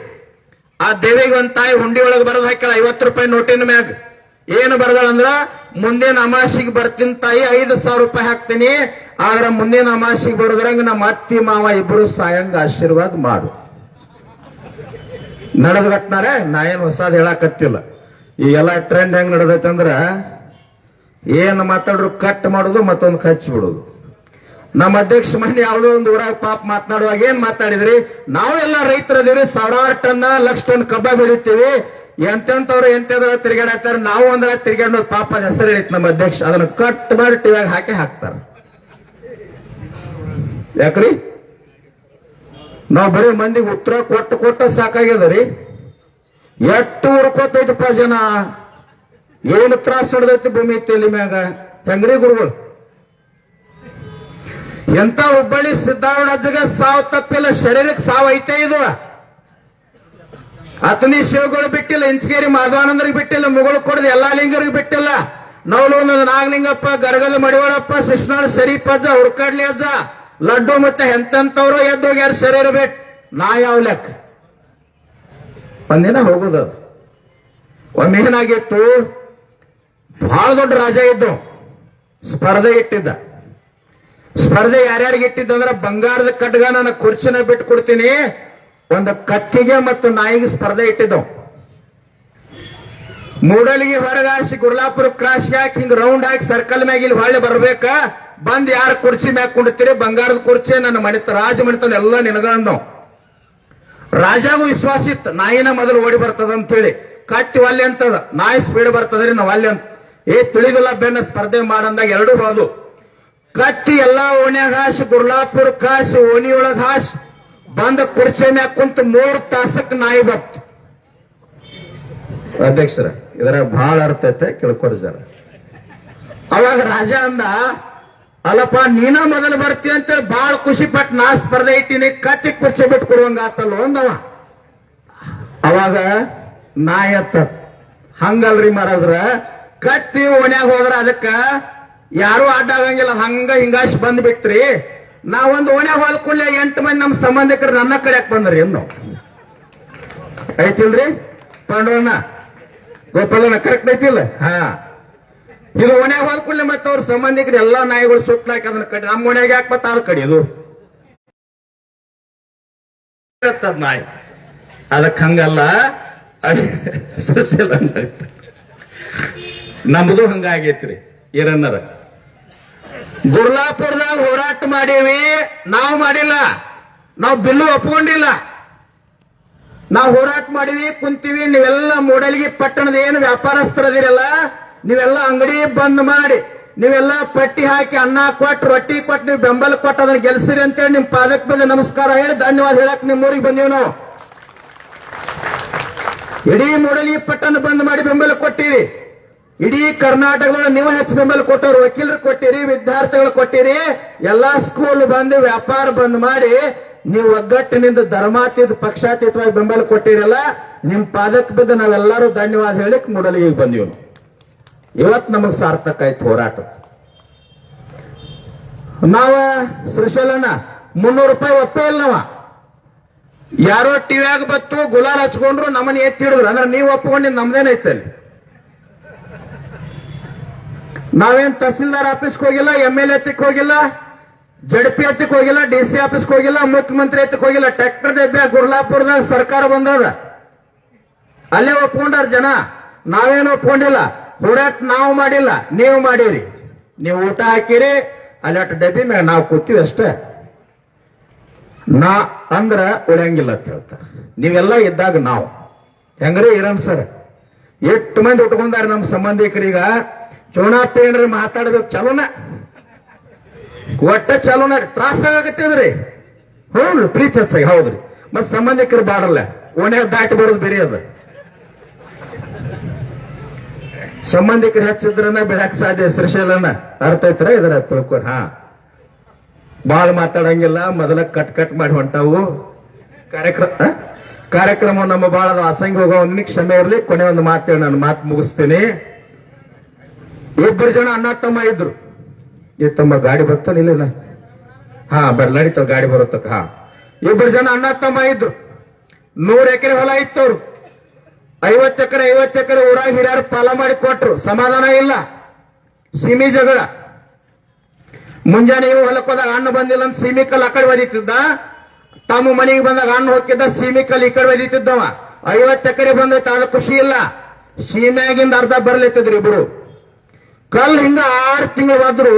ಆ ದೇವಿಗೆ ಒಂದ್ ತಾಯಿ ಹುಂಡಿ ಒಳಗೆ ಬರದ್ ಹಾಕ್ಯಾಳ 50 ರೂಪಾಯಿ ನೋಟಿನ ಮ್ಯಾಗ. ಏನು ಬರ್ದಾಳಂದ್ರ, ಮುಂದಿನ ಅಮಾಸಿಗೆ ಬರ್ತೀನಿ ತಾಯಿ, 5,000 ರೂಪಾಯಿ ಹಾಕ್ತೀನಿ, ಆದ್ರ ಮುಂದಿನ ಅಮಾಸಿಗೆ ಬರೋದ್ರಂಗ ನಮ್ಮ ಅತ್ತಿ ಮಾವ ಇಬ್ರು ಸಾಯಂಗ ಆಶೀರ್ವಾದ ಮಾಡು. ನಡೆದ್ ಗಟ್ನಾರೆ, ನಾ ಏನ್ ಹೊಸಾದ್ ಹೇಳಾಕತ್ತಿಲ್ಲ. ಈ ಎಲ್ಲಾ ಟ್ರೆಂಡ್ ಹೆಂಗ್ ನಡೆದೈತೆ ಅಂದ್ರ, ಏನ್ ಮಾತಾಡ್ರು ಕಟ್ ಮಾಡೋದು, ಮತ್ತೊಂದು ಹಚ್ಚಿ ಬಿಡೋದು. ನಮ್ಮ ಅಧ್ಯಕ್ಷ ಮನೆ ಯಾವುದೋ ಒಂದು ಊರಾಗ ಪಾಪ ಮಾತನಾಡುವಾಗ ಏನ್ ಮಾತಾಡಿದ್ರಿ? ನಾವು ಎಲ್ಲ ರೈತರದೀವಿ, 1000 ಟನ್ 1,00,000 ಟನ್ ಕಬ್ಬ ಬೆಳಿತೀವಿ, ಎಂತೆಂತವ್ರು ಎಂತೆಂದ್ರ ತಿರ್ಗಾಡತ್ತಾರ, ನಾವು ಅಂದ್ರ ತಿರ್ಗಾಡೋದು ಪಾಪ ಅದ ಹೆಸರು ಹೇಳಿತ್ ನಮ್ಮ ಅಧ್ಯಕ್ಷ. ಅದನ್ನ ಕಟ್ ಮಾಡಿ ಟಿವ್ಯಾಗ ಹಾಕ್ತಾರ. ಯಾಕ್ರಿ? ನಾವು ಬರೀ ಮಂದಿಗೆ ಉತ್ತರ ಕೊಟ್ಟು ಸಾಕಾಗ್ಯದರಿ. ಎಷ್ಟು ಉರ್ಕೋತೈತಪ್ಪ ಜನ, ಏನು ತ್ರಾಸ ಹೊಡೆದೈತಿ ಭೂಮಿ ತಲೆ ಮ್ಯಾಗ. ಹೆಂಗ್ರಿ ಗುರುಗಳು? ಎಂತ ಹುಬ್ಬಳ್ಳಿ ಸಿದ್ಧಾರೂಢ ಅಜ್ಜಗ ಸಾವು ತಪ್ಪಿಲ್ಲ, ಶರೀರಕ್ಕೆ ಸಾವು ಐತೆ. ಇದು ಅತನಿ ಶಿವಗಳು ಬಿಟ್ಟಿಲ್ಲ, ಇಂಚಗೇರಿ ಮಾಧವಾನಂದರಿಗೆ ಬಿಟ್ಟಿಲ್ಲ, ಮುಗಳು ಕೊಡದ ಯಲ್ಲಾಲಿಂಗರಿಗೆ ಬಿಟ್ಟಿಲ್ಲ, ನವಲೂನ ನಾಗಲಿಂಗಪ್ಪ, ಗರಗದ ಮಡಿವಾಳಪ್ಪ, ಶಿಶ್ನಾಳ ಶರೀಫ್ ಅಜ್ಜ, ಹುರ್ಕಾಡ್ಲಿ ಅಜ್ಜ, ಲಡ್ಡು ಮತ್ತೆ ಎಂತೆಂತವ್ರು ಎದ್ದೋಗ್ಯಾರ ಶರೀರ ಬಿಟ್ಟು. ನಾ ಯಾವ ಲೆಕ್ಕ? ಒಂದಿನ ಹೋಗುದು. ಒಮ್ಮೆ ಏನಾಗಿತ್ತು, ಬಹಳ ದೊಡ್ಡ ರಾಜ ಇದ್ದು ಸ್ಪರ್ಧೆ ಇಟ್ಟಿದ್ದ. ಸ್ಪರ್ಧೆ ಯಾರ್ಯಾರಿಗೆ ಇಟ್ಟಿದ್ದಂದ್ರ, ಬಂಗಾರದ ಕಡ್ಗ ನನ್ನ ಕುರ್ಚಿನ ಬಿಟ್ಟು ಕೊಡ್ತೀನಿ, ಒಂದು ಕತ್ತಿಗೆ ಮತ್ತು ನಾಯಿಗೆ ಸ್ಪರ್ಧೆ ಇಟ್ಟಿದ್ದವು. ಮೂಡಲಿಗೆ ಹೊರಗಾಸಿ ಗುರ್ಲಾಪುರ ಕ್ರಾಸ್ ಹಾಕಿ ಹಿಂಗ್ ರೌಂಡ್ ಹಾಕಿ ಸರ್ಕಲ್ ಮ್ಯಾಗ ಇಲ್ಲಿ ಹೊಳ್ಳಿ ಬರ್ಬೇಕ, ಬಂದ್ ಯಾರು ಕುರ್ಚಿ ಮ್ಯಾಗ ಕುಂಡಿರ್ತೀರಿ, ಬಂಗಾರದ ಕುರ್ಚಿ ನನ್ನ ಮಣಿತ ರಾಜ ಮಣಿತನ ಎಲ್ಲ ನಿನಗಂಡು. ರಾಜಾಗೂ ವಿಶ್ವಾಸ ಇತ್ತು, ನಾಯಿನ ಮೊದಲು ಓಡಿ ಬರ್ತದ ಅಂತ ಹೇಳಿ. ಕಟ್ಟಿ ಒಲ್ಲೆ ಅಂತದ, ನಾಯಿ ಸ್ಪೀಡ್ ಬರ್ತದ್ರಿ ನಾವು ಅಲ್ಲೆ ಅಂತ. ತಿಳಿದಿಲ್ಲ ಬೆನ್ನ ಸ್ಪರ್ಧೆ ಮಾಡಂದಾಗ ಎರಡು ಹೋದು. ಕಟ್ಟಿ ಎಲ್ಲಾ ಓಣ್ಯಾಗ ಹಾಸಿ, ಗುರ್ಲಾಪುರ ಕಾಸಿ ಓಣಿಯೊಳಗ ಹಾಸಿ, ಬಂದ ಕುರ್ಚಿ ಮ್ಯಾಗ ಕುಂತು 3 ತಾಸಕ್ಕೆ ನಾಯಿ ಬತ್ತು. ಅಧ್ಯಕ್ಷರ, ಇದರ ಬಹಳ ಅರ್ಥ ಐತೆ, ಕೇಳ್ಕೊರಿ ಜರ. ಅವಾಗ ರಾಜ ಅಂದ, ಅಲ್ಲಪ್ಪ ನೀನ ಮೊದಲು ಬರ್ತೀಯ ಅಂತೇಳಿ ಬಹಳ ಖುಷಿ ಪಟ್ಟು ನಾ ಸ್ಪರ್ಧೆ ಇಟ್ಟಿನಿ, ಕತ್ತಿ ಕುರ್ಚಿ ಬಿಟ್ಟು ಕೊಡುವಂಗ ಆತಲ್ಲ ಅಂದವ. ಅವಾಗ ನಾಯಿ ಅತ್ತ, ಹಂಗಲ್ರಿ ಮಹಾರಾಜ್ರ, ಕತ್ತಿ ಓಣ್ಯಾಗ ಹೋದ್ರ ಅದಕ್ಕ ಯಾರು ಅಡ್ಡ ಆಗಂಗಿಲ್ಲ, ಹಂಗ ಹಿಂಗಾಶ್ ಬಂದ್ ಬಿಟ್ರಿ. ನಾವೊಂದು ಓಣ್ಯಾಗ ಹೋದ ಕೂಡಲೇ 8 ಮಂದಿ ನಮ್ಮ ಸಂಬಂಧಿಕರು ನನ್ನ ಕಡೆಯಾಕ್ ಬಂದ್ರಿ ಎಂದು ಐತಿಲ್ರಿ. ಪಾಂಡವಣ್ಣ ಗೋಪಾಲನ ಕರೆಕ್ಟ್ ಐತಿಲ್ಲ? ಹಾ, ಇದು ಓಣ್ಯಾಗ ಹೋದ ಕೂಡಲೇ ಮತ್ತೆ ಅವ್ರ ಸಂಬಂಧಿಕರು ಎಲ್ಲಾ ನಾಯಿಗಳು ಸುಟ್ಲಾಕಿ ಅದನ್ನ ಕಡಿ, ನಮ್ಮ ಓಣ್ಯಾಗ ಯಾಕೆ ಮತ್ತೆ ಅದು ಕಡಿಯೋದು ನಾಯಿ. ಅದಕ್ಕೆ ಹಂಗಲ್ಲ, ನಮ್ದು ಹಂಗಾಗೈತ್ರಿ. ಏನನ್ನರ ಗುರ್ಲಾಪುರದಾಗ ಹೋರಾಟ ಮಾಡೀವಿ, ನಾವು ಮಾಡಿಲ್ಲ, ನಾವು ಬಿಲ್ಲು ಒಪ್ಕೊಂಡಿಲ್ಲ. ನಾವು ಹೋರಾಟ ಮಾಡಿವಿ, ಕುಂತೀವಿ. ನೀವೆಲ್ಲ ಮೂಡಲಗಿ ಪಟ್ಟಣದ ಏನು ವ್ಯಾಪಾರಸ್ಥರದಿರಲ್ಲ, ನೀವೆಲ್ಲ ಅಂಗಡಿ ಬಂದ್ ಮಾಡಿ, ನೀವೆಲ್ಲ ಪಟ್ಟಿ ಹಾಕಿ ಅನ್ನ ಕೊಟ್ಟು ರೊಟ್ಟಿ ಕೊಟ್ಟು ನೀವು ಬೆಂಬಲ ಕೊಟ್ಟು ಅದನ್ನ ಗೆಲ್ಸಿರಿ ಅಂತೇಳಿ ನಿಮ್ ಪಾದಕ್ಕೆ ಬಂದು ನಮಸ್ಕಾರ ಹೇಳಿ ಧನ್ಯವಾದ ಹೇಳಕ್ ನಿಮ್ ಊರಿಗೆ ಬಂದೀವಿ ನಾವು. ಇಡೀ ಮೂಡಲಗಿ ಪಟ್ಟಣ ಬಂದ್ ಮಾಡಿ ಬೆಂಬಲ ಕೊಟ್ಟಿರಿ. ಇಡೀ ಕರ್ನಾಟಕದಲ್ಲಿ ನೀವು ಹೆಚ್ಚು ಬೆಂಬಲ ಕೊಟ್ಟವ್ರು, ವಕೀಲರು ಕೊಟ್ಟಿರಿ, ವಿದ್ಯಾರ್ಥಿಗಳು ಕೊಟ್ಟಿರಿ, ಎಲ್ಲಾ ಸ್ಕೂಲ್ ಬಂದು ವ್ಯಾಪಾರ ಬಂದ್ ಮಾಡಿ ನೀವು ಒಗ್ಗಟ್ಟಿನಿಂದ ಧರ್ಮಾತೀತ ಪಕ್ಷಾತೀತವಾಗಿ ಬೆಂಬಲ ಕೊಟ್ಟಿರಲ್ಲ, ನಿಮ್ ಪಾದಕ್ಕೆ ಬಿದ್ದು ನಾವೆಲ್ಲರೂ ಧನ್ಯವಾದ ಹೇಳಿಕ್ ಮೂಡಲಿಗೆ ಬಂದೀವಿ. ಇವತ್ತು ನಮಗ್ ಸಾರ್ಥಕ ಆಯ್ತು ಹೋರಾಟ. ನಾವ ಶ್ರೀಶೈಲಣ್ಣ 300 ರೂಪಾಯಿ ಒಪ್ಪೇ ಇಲ್ಲ. ನಾವ ಯಾರೋ ಟಿವ್ಯಾಗ ಬತ್ತು ಗುಲಾಲ್ ಹಚ್ಕೊಂಡ್ರು ನಮ್ಮನ್ನ ಎತ್ತಿಡಿದ್ರು ಅಂದ್ರೆ ನೀವು ಒಪ್ಕೊಂಡಿದ್ ನಮ್ದೇನೈತೆ ಅಲ್ಲಿ. ನಾವೇನ್ ತಹಸೀಲ್ದಾರ್ ಆಫೀಸ್ಗೆ ಹೋಗಿಲ್ಲ, MLA ಹತ್ತಿಕ್ ಹೋಗಿಲ್ಲ, ಜಡ್ಪಿ ಹತ್ತಿಕ್ ಹೋಗಿಲ್ಲ, DC ಆಫೀಸ್ಗೆ ಹೋಗಿಲ್ಲ, ಮುಖ್ಯಮಂತ್ರಿ ಹತ್ತಿಕ್ ಹೋಗಿಲ್ಲ. ಟ್ರ್ಯಾಕ್ಟರ್ ಡಬ್ಬೆ ಗುರ್ಲಾಪುರದಾಗ ಸರ್ಕಾರ ಬಂದದ, ಅಲ್ಲೇ ಒಪ್ಕೊಂಡಾರ ಜನ. ನಾವೇನು ಒಪ್ಕೊಂಡಿಲ್ಲ. ಹೋರಾಟ ನಾವು ಮಾಡಿಲ್ಲ, ನೀವು ಮಾಡಿರಿ. ನೀವು ಊಟ ಹಾಕಿರಿ, ಅಲ್ಲಿ ಡಬ್ಬಿ ಮ್ಯಾಗ ನಾವು ಕೂತೀವಿ ಅಷ್ಟೇ. ನಾ ಅಂದ್ರ ಉಳಿಯಂಗಿಲ್ಲ ಅಂತ ಹೇಳ್ತಾರೆ. ನೀವೆಲ್ಲ ಇದ್ದಾಗ ನಾವು ಹೆಂಗ್ರಿ ಇರನ್ ಸರ್, ಎಷ್ಟು ಮಂದಿ ಉಟ್ಕೊಂಡಾರ ನಮ್ಮ ಸಂಬಂಧಿಕರೀಗ. ಚೋಣಪ್ಪ ಏನ್ರಿ ಮಾತಾಡ್ಬೇಕು ಚಲೋನ, ಒಟ್ಟ ಚಲೋನ ತ್ರಾಸ ಆಗತ್ತದ್ರಿ. ಹೌದ್ರಿ, ಪ್ರೀತಿ ಹೆಚ್ಚಾಗಿ ಹೌದ್ರಿ. ಮತ್ ಸಂಬಂಧಿಕರು ಬಾಡಲ್ಲ, ಓಣ್ಯಾಗ ದಾಟಿ ಬರೋದು ಬೇರೆ ಅದ. ಸಂಬಂಧಿಕರು ಹೆಚ್ಚಿದ್ರನ್ನ ಬಿಡಕ್ ಸಾಧ್ಯ. ಶ್ರೀಶೈಲನ ಅರ್ಥ ಐತ್ರ ಇದರ ತಿಳ್ಕೊರ್. ಹಾ, ಬಾಳ್ ಮಾತಾಡಂಗಿಲ್ಲ, ಮೊದಲ ಕಟ್ ಮಾಡಿ ಹೊಂಟಾವು ಕಾರ್ಯಕ್ರಮ ನಮ್ಮ ಬಾಳ ಅಸಂಖ್ಯ ಹೋಗೋ ಕ್ಷಮೆ ಇರ್ಲಿ. ಕೊನೆ ಒಂದು ಮಾತೇಳಿ ನಾನು ಮಾತು ಮುಗಿಸ್ತೇನೆ. ಇಬ್ಬರು ಜನ ಅಣ್ಣ ತಮ್ಮ ಇದ್ರು. ತಮ್ಮ ಗಾಡಿ ಬರ್ತಾನಿಲ್ಲ? ಹಾ ನಡೀತಾವ, ಗಾಡಿ ಬರುತ್ತಕ್ಕ. ಹಾ, ಇಬ್ಬರು ಜನ ಅಣ್ಣ ತಮ್ಮ ಇದ್ರು. 100 ಎಕರೆ ಹೊಲ ಇತ್ತವ್ರು. 50 ಎಕರೆ ಊರಾಗ ಹಿರಿಯರು ಪಾಲ ಮಾಡಿ ಕೊಟ್ರು. ಸಮಾಧಾನ ಇಲ್ಲ, ಸೀಮಿ ಜಗಳ. ಮುಂಜಾನೆ ಇವು ಹೊಲಕ್ಕೆ ಹೋದಾಗ ಅಣ್ಣ ಬಂದಿಲ್ಲ ಅಂತ ಸೀಮಿ ಕಲ್ ಆ ಕಡೆ ಒದಿತಿದ್ದ. ತಮ್ಮ ಮನೆಗೆ ಬಂದಾಗ ಅಣ್ಣ ಹೋಗಿದ್ದ, ಸೀಮಿ ಕಲ್ ಈ ಕಡೆ ಒದಿತಿದ್ದವ. 50 ಎಕರೆ ಬಂದೈತೆ, ಅದು ಖುಷಿ ಇಲ್ಲ. ಸೀಮೆಯಾಗಿಂದ ಅರ್ಧ ಬರ್ಲಿತ್ತಿದ್ರು ಇಬ್ರು. ಕಲ್ ಹಿಂಗ 6 ತಿಂಗಳು ಹೋದ್ರು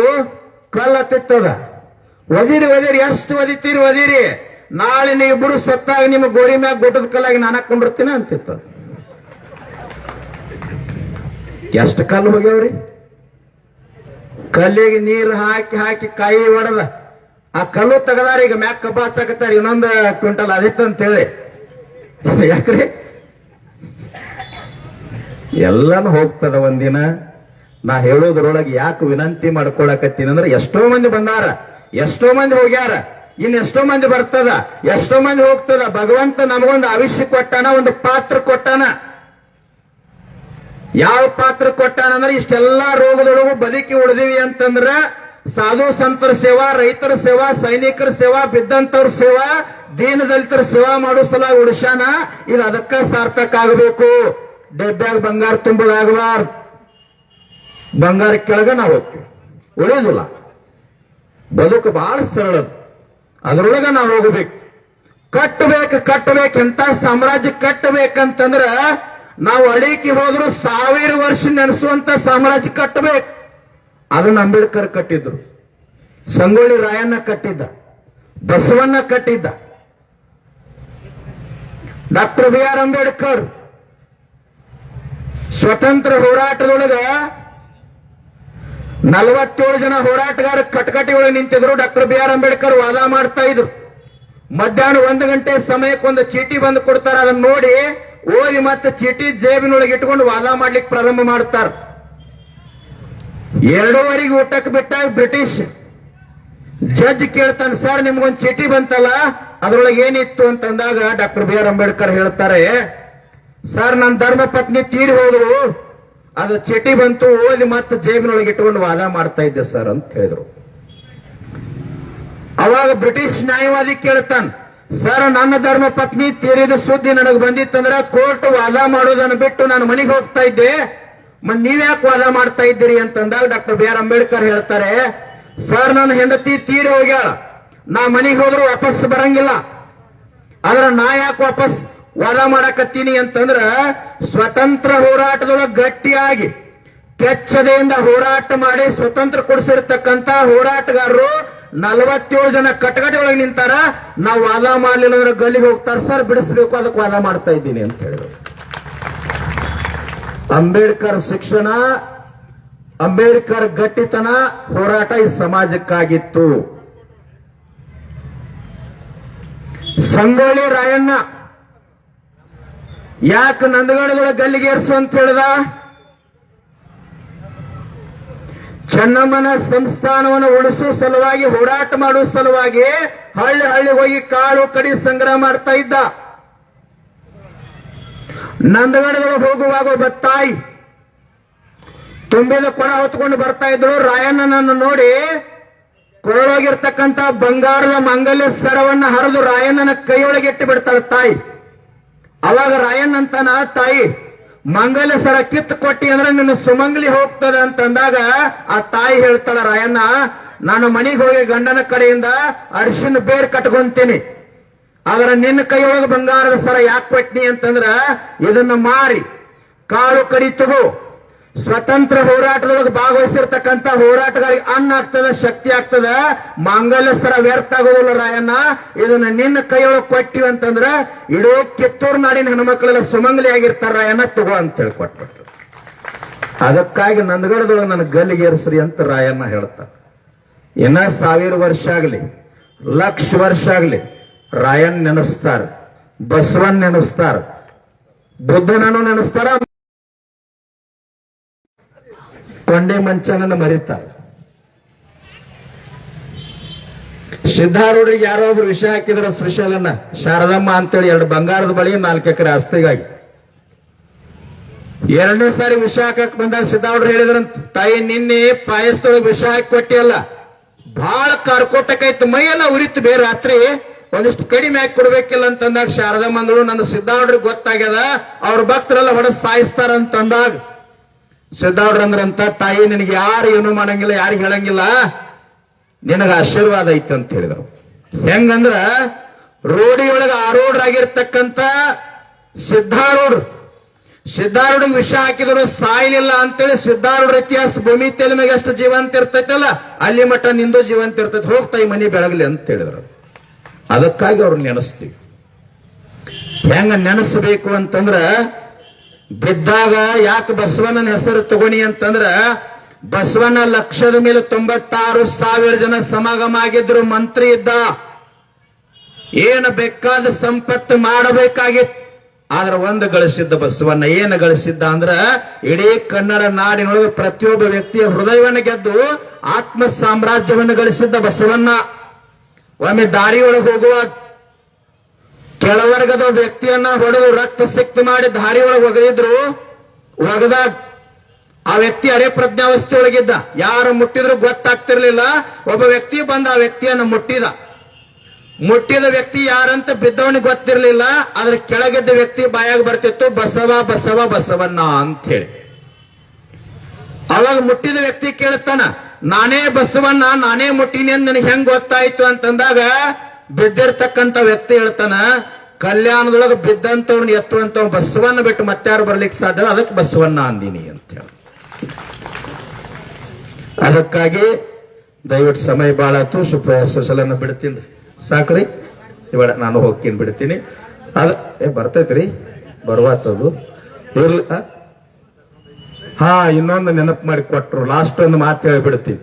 ಕಲ್ ಹತ್ತಿತ್ತದ. ಒದಿರಿ ಎಷ್ಟು ಒದಿರಿ, ನಾಳೆ ನೀವು ಇಬ್ರು ಸತ್ತಾಗ ನಿಮ್ಮ ಗೋರಿ ಮ್ಯಾಗ ಗೊಟ್ಟದ ಕಲ್ಲಾಗಿ ನಾನು ಹಾಕೊಂಡಿರ್ತೀನಿ ಅಂತಿತ್ತ. ಎಷ್ಟು ಕಲ್ಲು ಹೋಗ್ಯಾವ್ರಿ? ಕಲ್ಲಿಗೆ ನೀರು ಹಾಕಿ ಕಾಯಿ ಹೊಡೆದ ಆ ಕಲ್ಲು ತೆಗದಾರ. ಈಗ ಮ್ಯಾಗ ಕಬ್ಬ ಹಚ್ಚಾಕತ್ತಾರ, ಇನ್ನೊಂದು ಕ್ವಿಂಟಲ್ ಅದಿತ್ತು ಅಂತೇಳಿ. ಯಾಕ್ರಿ? ಎಲ್ಲಾನು ಹೋಗ್ತದ ಒಂದಿನ. ನಾ ಹೇಳೋದ್ರೊಳಗೆ ಯಾಕೆ ವಿನಂತಿ ಮಾಡ್ಕೊಳಕತ್ತೀನಿ ಅಂದ್ರೆ, ಎಷ್ಟೋ ಮಂದಿ ಬಂದಾರ, ಎಷ್ಟೋ ಮಂದಿ ಹೋಗ್ಯಾರ, ಎಷ್ಟೋ ಮಂದಿ ಬರ್ತದ, ಎಷ್ಟೋ ಮಂದಿ ಹೋಗ್ತದ. ಭಗವಂತ ನಮಗೊಂದು ಆಯುಷ್ಯ ಕೊಟ್ಟಾನ, ಒಂದು ಪಾತ್ರ ಕೊಟ್ಟಾನ. ಯಾವ ಪಾತ್ರ ಕೊಟ್ಟಾನ ಅಂದ್ರೆ, ಇಷ್ಟೆಲ್ಲಾ ರೋಗದೊಳಗೂ ಬದುಕಿ ಉಳಿದಿವಿ ಅಂತಂದ್ರ ಸಾಧು ಸಂತರ ಸೇವಾ, ರೈತರ ಸೇವಾ, ಸೈನಿಕರ ಸೇವಾ, ಬಿದ್ದಂತವ್ರ ಸೇವಾ, ದೀನ ದಲಿತರ ಸೇವಾ ಮಾಡೋ ಸಲ ಉಳಿಸ್ಯಾನ. ಇದು ಅದಕ್ಕ ಸಾರ್ಥಕ ಆಗಬೇಕು. ಡೆಬ್ಬ್ಯಾಗ ಬಂಗಾರ ತುಂಬೋದಾಗಬಾರ್ದು. ಬಂಗಾರ ಕೆಳಗ ನಾವು ಹೋಗ್ತೀವಿ, ಉಳಿಯೋದಿಲ್ಲ. ಬದುಕು ಬಹಳ ಸರಳ, ಅದರೊಳಗ ನಾವು ಹೋಗ್ಬೇಕು. ಕಟ್ಟಬೇಕು. ಎಂತ ಸಾಮ್ರಾಜ್ಯ ಕಟ್ಟಬೇಕಂತಂದ್ರ ನಾವು ಅಡಿಕೆ ಹೋದ್ರು 1000 ವರ್ಷ ನೆನೆಸುವಂತ ಸಾಮ್ರಾಜ್ಯ ಕಟ್ಟಬೇಕು. ಅದನ್ನ ಅಂಬೇಡ್ಕರ್ ಕಟ್ಟಿದ್ರು, ಸಂಗೊಳ್ಳಿ ರಾಯಣ್ಣ ಕಟ್ಟಿದ್ದ, ಬಸವಣ್ಣ ಕಟ್ಟಿದ್ದ, ಡಾಕ್ಟರ್ BR ಅಂಬೇಡ್ಕರ್. ಸ್ವತಂತ್ರ ಹೋರಾಟದೊಳಗ 47 ಜನ ಹೋರಾಟಗಾರ ಕಟಕಟಿ ಒಳಗೆ ನಿಂತಿದ್ರು. ಡಾಕ್ಟರ್ BR ಅಂಬೇಡ್ಕರ್ ವಾದ ಮಾಡ್ತಾ ಇದ್ರು. ಮಧ್ಯಾಹ್ನ 1 ಗಂಟೆ ಸಮಯಕ್ಕೆ ಒಂದು ಚೀಟಿ ಬಂದು ಕೊಡ್ತಾರ. ಅದನ್ನ ನೋಡಿ ಓದಿ ಮತ್ತೆ ಚೀಟಿ ಜೇಬಿನೊಳಗೆ ಇಟ್ಕೊಂಡು ವಾದ ಮಾಡ್ಲಿಕ್ಕೆ ಪ್ರಾರಂಭ ಮಾಡ್ತಾರ. 2:15 ಊಟಕ್ಕೆ ಬಿಟ್ಟಾಗ ಬ್ರಿಟಿಷ್ ಜಡ್ಜ್ ಕೇಳ್ತಾನೆ, ಸರ್ ನಿಮ್ಗೊಂದು ಚೀಟಿ ಬಂತಲ್ಲ, ಅದ್ರೊಳಗೆ ಏನಿತ್ತು ಅಂತಂದಾಗ ಡಾಕ್ಟರ್ BR ಅಂಬೇಡ್ಕರ್ ಹೇಳ್ತಾರೆ, ಸರ್ ನನ್ನ ಧರ್ಮ ಪತ್ನಿ ತೀರಿ ಹೋದ್ರು, ಅದು ಚೀಟಿ ಬಂತು, ಓದಿ ಮತ್ತೆ ಜೇಬಿನೊಳಗೆ ಇಟ್ಕೊಂಡು ವಾದ ಮಾಡ್ತಾ ಇದ್ದೆ ಸರ್ ಅಂತ ಹೇಳಿದ್ರು. ಅವಾಗ ಬ್ರಿಟಿಷ್ ನ್ಯಾಯವಾದಿ ಕೇಳ್ತಾನ, ಸರ್ ನನ್ನ ಧರ್ಮ ಪತ್ನಿ ತೀರಿದ ಸುದ್ದಿ ನನಗೆ ಬಂದಿತ್ತಂದ್ರ ಕೋರ್ಟ್ ವಾದ ಮಾಡೋದನ್ನು ಬಿಟ್ಟು ನಾನು ಮನೆಗೆ ಹೋಗ್ತಾ ಇದ್ದೆ, ಮತ್ ನೀವ್ಯಾಕೆ ವಾದ ಮಾಡ್ತಾ ಇದ್ದೀರಿ ಅಂತಂದಾಗ ಡಾಕ್ಟರ್ BR ಅಂಬೇಡ್ಕರ್ ಹೇಳ್ತಾರೆ, ಸರ್ ನನ್ನ ಹೆಂಡತಿ ತೀರಿ ಹೋಗ್ಯಾಳ, ನಾ ಮನೆಗೆ ಹೋದ್ರು ವಾಪಸ್ ಬರಂಗಿಲ್ಲ, ಆದ್ರ ನಾ ಯಾಕೆ ವಾಪಸ್ ವಾದ ಮಾಡಕತ್ತೀನಿ ಅಂತಂದ್ರ, ಸ್ವತಂತ್ರ ಹೋರಾಟದೊಳಗೆ ಗಟ್ಟಿಯಾಗಿ ಕೆಚ್ಚದೆಯಿಂದ ಹೋರಾಟ ಮಾಡಿ ಸ್ವತಂತ್ರ ಕೊಡಿಸಿರ್ತಕ್ಕಂತ ಹೋರಾಟಗಾರರು 47 ಜನ ಕಟಕಟಿ ಒಳಗೆ ನಿಂತಾರ. ನಾವು ವಾದ ಮಾಡ್ಲಿಲ್ಲ ಅಂದ್ರೆ ಗಲ್ಲಿಗೆ ಹೋಗ್ತಾರ, ಸರ್ ಬಿಡಿಸ್ಬೇಕು, ಅದಕ್ಕೆ ವಾದ ಮಾಡ್ತಾ ಇದ್ದೀನಿ ಅಂತ ಹೇಳಿದ್ರು. ಅಂಬೇಡ್ಕರ್ ಶಿಕ್ಷಣ, ಅಂಬೇಡ್ಕರ್ ಗಟ್ಟಿತನ, ಹೋರಾಟ ಈ ಸಮಾಜಕ್ಕಾಗಿತ್ತು. ಸಂಗೊಳ್ಳಿ ರಾಯಣ್ಣ ಯಾಕೆ ನಂದಗಡದೊಳಗೆ ಗಲ್ಲಿಗೇರಿಸು ಅಂತ ಹೇಳ್ದ? ಚೆನ್ನಮ್ಮನ ಸಂಸ್ಥಾನವನ್ನು ಉಳಿಸುವ ಸಲುವಾಗಿ, ಹೋರಾಟ ಮಾಡುವ ಸಲುವಾಗಿ ಹಳ್ಳಿ ಹೋಗಿ ಕಾಳು ಕಡಿ ಸಂಗ್ರಹ ಮಾಡ್ತಾ ಇದ್ದ. ನಂದಗಡದೊಳಗೆ ಹೋಗುವಾಗ ಒಬ್ಬ ತಾಯಿ ತುಂಬಿದ ಕೊಡ ಹೊತ್ಕೊಂಡು ಬರ್ತಾ ಇದ್ರು. ರಾಯಣ್ಣನನ್ನು ನೋಡಿ ಕೊರಳೋಗಿರ್ತಕ್ಕಂಥ ಬಂಗಾರದ ಮಂಗಲ್ಯ ಸರವನ್ನ ಹರಿದು ರಾಯಣ್ಣನ ಕೈಯೊಳಗೆ ಇಟ್ಟು ಬಿಡ್ತಾಳೆ ತಾಯಿ. ಅವಾಗ ರಾಯಣ್ಣ ಅಂತಾನ, ತಾಯಿ ಮಂಗಲ್ಯ ಸರ ಕಿತ್ತು ಕೊಟ್ಟಿ ಅಂದ್ರೆ ನಿನ್ನ ಸುಮಂಗಲಿ ಹೋಗ್ತದೆ ಅಂತಂದಾಗ ಆ ತಾಯಿ ಹೇಳ್ತಾಳ, ರಾಯಣ್ಣ ನಾನು ಮನೆಗೆ ಹೋಗಿ ಗಂಡನ ಕಡೆಯಿಂದ ಅರಿಶಿನ ಬೇರ್ ಕಟ್ಕೊಂತೀನಿ, ಆದ್ರೆ ನಿನ್ನ ಕೈಯೊಳಗೆ ಬಂಗಾರದ ಸರ ಯಾಕೆ ಕೊಟ್ನಿ ಅಂತಂದ್ರ, ಇದನ್ನ ಮಾರಿ ಕಾಳು ಕಡಿ ತಗೋ, ಸ್ವತಂತ್ರ ಹೋರಾಟದೊಳಗೆ ಭಾಗವಹಿಸಿರ್ತಕ್ಕಂಥ ಹೋರಾಟಗಾರಿಗೆ ಅನ್ನ ಆಗ್ತದ, ಶಕ್ತಿ ಆಗ್ತದ, ಮಾಂಗಲ್ಯ ಸರ ವ್ಯರ್ಥ ಆಗೋದಿಲ್ಲ ರಾಯಣ್ಣ. ಇದನ್ನ ನಿನ್ನ ಕೈಯೊಳಗೆ ಕೊಟ್ಟಿವಿ ಅಂತಂದ್ರ ಇಡೀ ಕಿತ್ತೂರು ನಾಡಿನ ಹೆಣ್ಮಕ್ಳೆಲ್ಲ ಸುಮಂಗಲಿ ಆಗಿರ್ತಾರ ರಾಯಣ್ಣ, ತಗೋ ಅಂತ ಹೇಳಿ ಕೊಟ್ಬಿಟ್ರು. ಅದಕ್ಕಾಗಿ ನಂದಗಡದೊಳಗೆ ನನ್ನ ಗಲ್ಲಿಗೇರಿಸ್ರಿ ಅಂತ ರಾಯಣ್ಣ ಹೇಳ್ತಾರೆ. ಇನ್ನ 1000 ವರ್ಷ ಆಗ್ಲಿ, 1,00,000 ವರ್ಷ ಆಗ್ಲಿ ರಾಯನ್ ನೆನೆಸ್ತಾರ, ಬಸವನ್ ನೆನೆಸ್ತಾರ, ಬುದ್ಧನನ್ನು ನೆನೆಸ್ತಾರ, ಕೊಂಡೆ ಮಂಚನನ್ನು ಮರೀತಾರೆ. ಸಿದ್ಧಾರೂಢರಿಗೆ ಯಾರೋ ಒಬ್ರು ವಿಷಯ ಹಾಕಿದ್ರ ಶ್ರೀಶೈಲನ್ನ, ಶಾರದಮ್ಮ ಅಂತೇಳಿ 2 ಬಂಗಾರದ ಬಳಿ 4 ಎಕರೆ ಆಸ್ತಿಗಾಗಿ. 2ನೇ ಸಾರಿ ವಿಷ ಹಾಕಕ್ ಬಂದಾಗ ಸಿದ್ಧಾರೂಢರು ಹೇಳಿದ್ರಂತ, ತಾಯಿ ನಿನ್ನೆ ಪಾಯಸದೊಳಗೆ ವಿಷ ಹಾಕಿ ಕೊಟ್ಟಿಯಲ್ಲ, ಬಹಳ ಕಾರ್ಕೋಟಕೈತು, ಮೈಯೆಲ್ಲ ಉರಿತು, ಬೇರೆ ರಾತ್ರಿ ಒಂದಿಷ್ಟು ಕಡಿಮೆ ಹಾಕಿ ಕೊಡ್ಬೇಕಿಲ್ಲ ಅಂತಂದಾಗ ಶಾರದಮ್ಮ ಅಂದಳು, ನನ್ನ ಸಿದ್ಧಾರೂಢರಿಗೆ ಗೊತ್ತಾಗ್ಯದ, ಅವ್ರ ಭಕ್ತರೆಲ್ಲ ಹೊಡೆದು ಸಾಯಿಸ್ತಾರ ಅಂತಂದಾಗ ಸಿದ್ಧಾರೂಢರು ಅಂದ್ರಂತ, ತಾಯಿ ನಿನಗೆ ಯಾರು ಏನು ಮಾಡಂಗಿಲ್ಲ, ಯಾರಿಗೆ ಹೇಳಂಗಿಲ್ಲ, ನಿನಗ ಆಶೀರ್ವಾದ ಐತೆ ಅಂತ ಹೇಳಿದ್ರು. ಹೆಂಗಂದ್ರ ರೋಡಿಯೊಳಗೆ ಆರೂಢರಾಗಿರ್ತಕ್ಕಂಥ ಸಿದ್ಧಾರೂಢರಿಗೆ ವಿಷ ಹಾಕಿದ್ರು ಸಾಯ್ಲಿಲ್ಲ ಅಂತೇಳಿ ಸಿದ್ಧಾರೂಢರ ಇತಿಹಾಸ ಭೂಮಿ ತೆಲುಮಿಗೆ ಎಷ್ಟು ಜೀವಂತ ಇರ್ತೈತಲ್ಲ ಅಲ್ಲಿ ಮಟ್ಟ ನಿಂದು ಜೀವಂತ ಇರ್ತೈತಿ, ಹೋಗ್ತಾ ಈ ಮನೆ ಬೆಳಗ್ಲಿ ಅಂತ ಹೇಳಿದ್ರು. ಅದಕ್ಕಾಗಿ ಅವ್ರು ನೆನೆಸ್ತೀವಿ. ಹೆಂಗ ನೆನೆಸಬೇಕು ಅಂತಂದ್ರ, ಬಿದ್ದಾಗ ಯಾಕೆ ಬಸವಣ್ಣನ ಹೆಸರು ತಗೋಣಿ ಅಂತಂದ್ರ, ಬಸವಣ್ಣ 1,96,000 ಜನ ಸಮಾಗಮ ಆಗಿದ್ರು, ಮಂತ್ರಿ ಇದ್ದ, ಏನು ಬೇಕಾದ ಸಂಪತ್ತು ಮಾಡಬೇಕಾಗಿತ್ತು. ಆದ್ರೆ ಒಂದು ಗಳಿಸಿದ್ದ ಬಸವಣ್ಣ, ಏನು ಗಳಿಸಿದ್ದ ಅಂದ್ರ ಇಡೀ ಕನ್ನಡ ನಾಡಿನೊಳಗೆ ಪ್ರತಿಯೊಬ್ಬ ವ್ಯಕ್ತಿಯ ಹೃದಯವನ್ನು ಗೆದ್ದು ಆತ್ಮ ಸಾಮ್ರಾಜ್ಯವನ್ನು ಗಳಿಸಿದ್ದ ಬಸವಣ್ಣ. ಒಮ್ಮೆ ದಾರಿಯೊಳಗೆ ಹೋಗುವಾಗ ಕೆಳವರ್ಗದ ವ್ಯಕ್ತಿಯನ್ನ ಹೊಡೆದು ರಕ್ತ ಸಿಕ್ತ ಮಾಡಿ ದಾರಿಯೊಳಗೆ ಒಗದಾಗ ಆ ವ್ಯಕ್ತಿ ಅರೆ ಪ್ರಜ್ಞಾವಸ್ಥೆ ಒಳಗಿದ್ದ, ಯಾರು ಮುಟ್ಟಿದ್ರು ಗೊತ್ತಾಗ್ತಿರ್ಲಿಲ್ಲ. ಒಬ್ಬ ವ್ಯಕ್ತಿ ಬಂದ ಆ ವ್ಯಕ್ತಿಯನ್ನು ಮುಟ್ಟಿದ ವ್ಯಕ್ತಿ ಯಾರಂತ ಬಿದ್ದವನಿಗೆ ಗೊತ್ತಿರ್ಲಿಲ್ಲ. ಅದ್ರ ಕೆಳಗಿದ್ದ ವ್ಯಕ್ತಿ ಬಾಯಾಗ ಬರ್ತಿತ್ತು, ಬಸವ ಬಸವ ಬಸವಣ್ಣ ಅಂತ ಹೇಳಿ. ಅವಾಗ ಮುಟ್ಟಿದ ವ್ಯಕ್ತಿ ಕೇಳ್ತಾನ, ನಾನೇ ಬಸವಣ್ಣ, ನಾನೇ ಮುಟ್ಟಿನಿ ಅಂತ ನನಗೆ ಹೆಂಗ್ ಗೊತ್ತಾಯ್ತು ಅಂತಂದಾಗ ಬಿದ್ದಿರ್ತಕ್ಕಂಥ ವ್ಯಕ್ತಿ ಹೇಳ್ತಾನ, ಕಲ್ಯಾಣದೊಳಗೆ ಬಿದ್ದಂತವ್ರನ್ನ ಎತ್ತುವಂತ ಬಸವಣ್ಣ ಬಿಟ್ಟು ಮತ್ತಾರು ಬರ್ಲಿಕ್ಕೆ ಸಾಧ್ಯ, ಅದಕ್ಕೆ ಬಸವಣ್ಣ ಅಂದಿನಿ ಅಂತ ಹೇಳಿ. ಅದಕ್ಕಾಗಿ ದಯವಿಟ್ಟು ಸಮಯ ಬಾಳ ಆಯ್ತು, ಸುಶಲನ್ನ ಬಿಡ್ತೀನಿ ಸಾಕ್ರಿ, ಇವಾಗ ನಾನು ಹೋಗ್ತೀನಿ ಬಿಡ್ತೀನಿ. ಬರ್ತೈತ್ರಿ, ಬರುವತ್ತದು ಇರ್ಲಿ. ಇನ್ನೊಂದು ನೆನಪು ಮಾಡಿ ಕೊಟ್ರು, ಲಾಸ್ಟ್ ಒಂದು ಮಾತು ಹೇಳಿ ಬಿಡ್ತೀನಿ.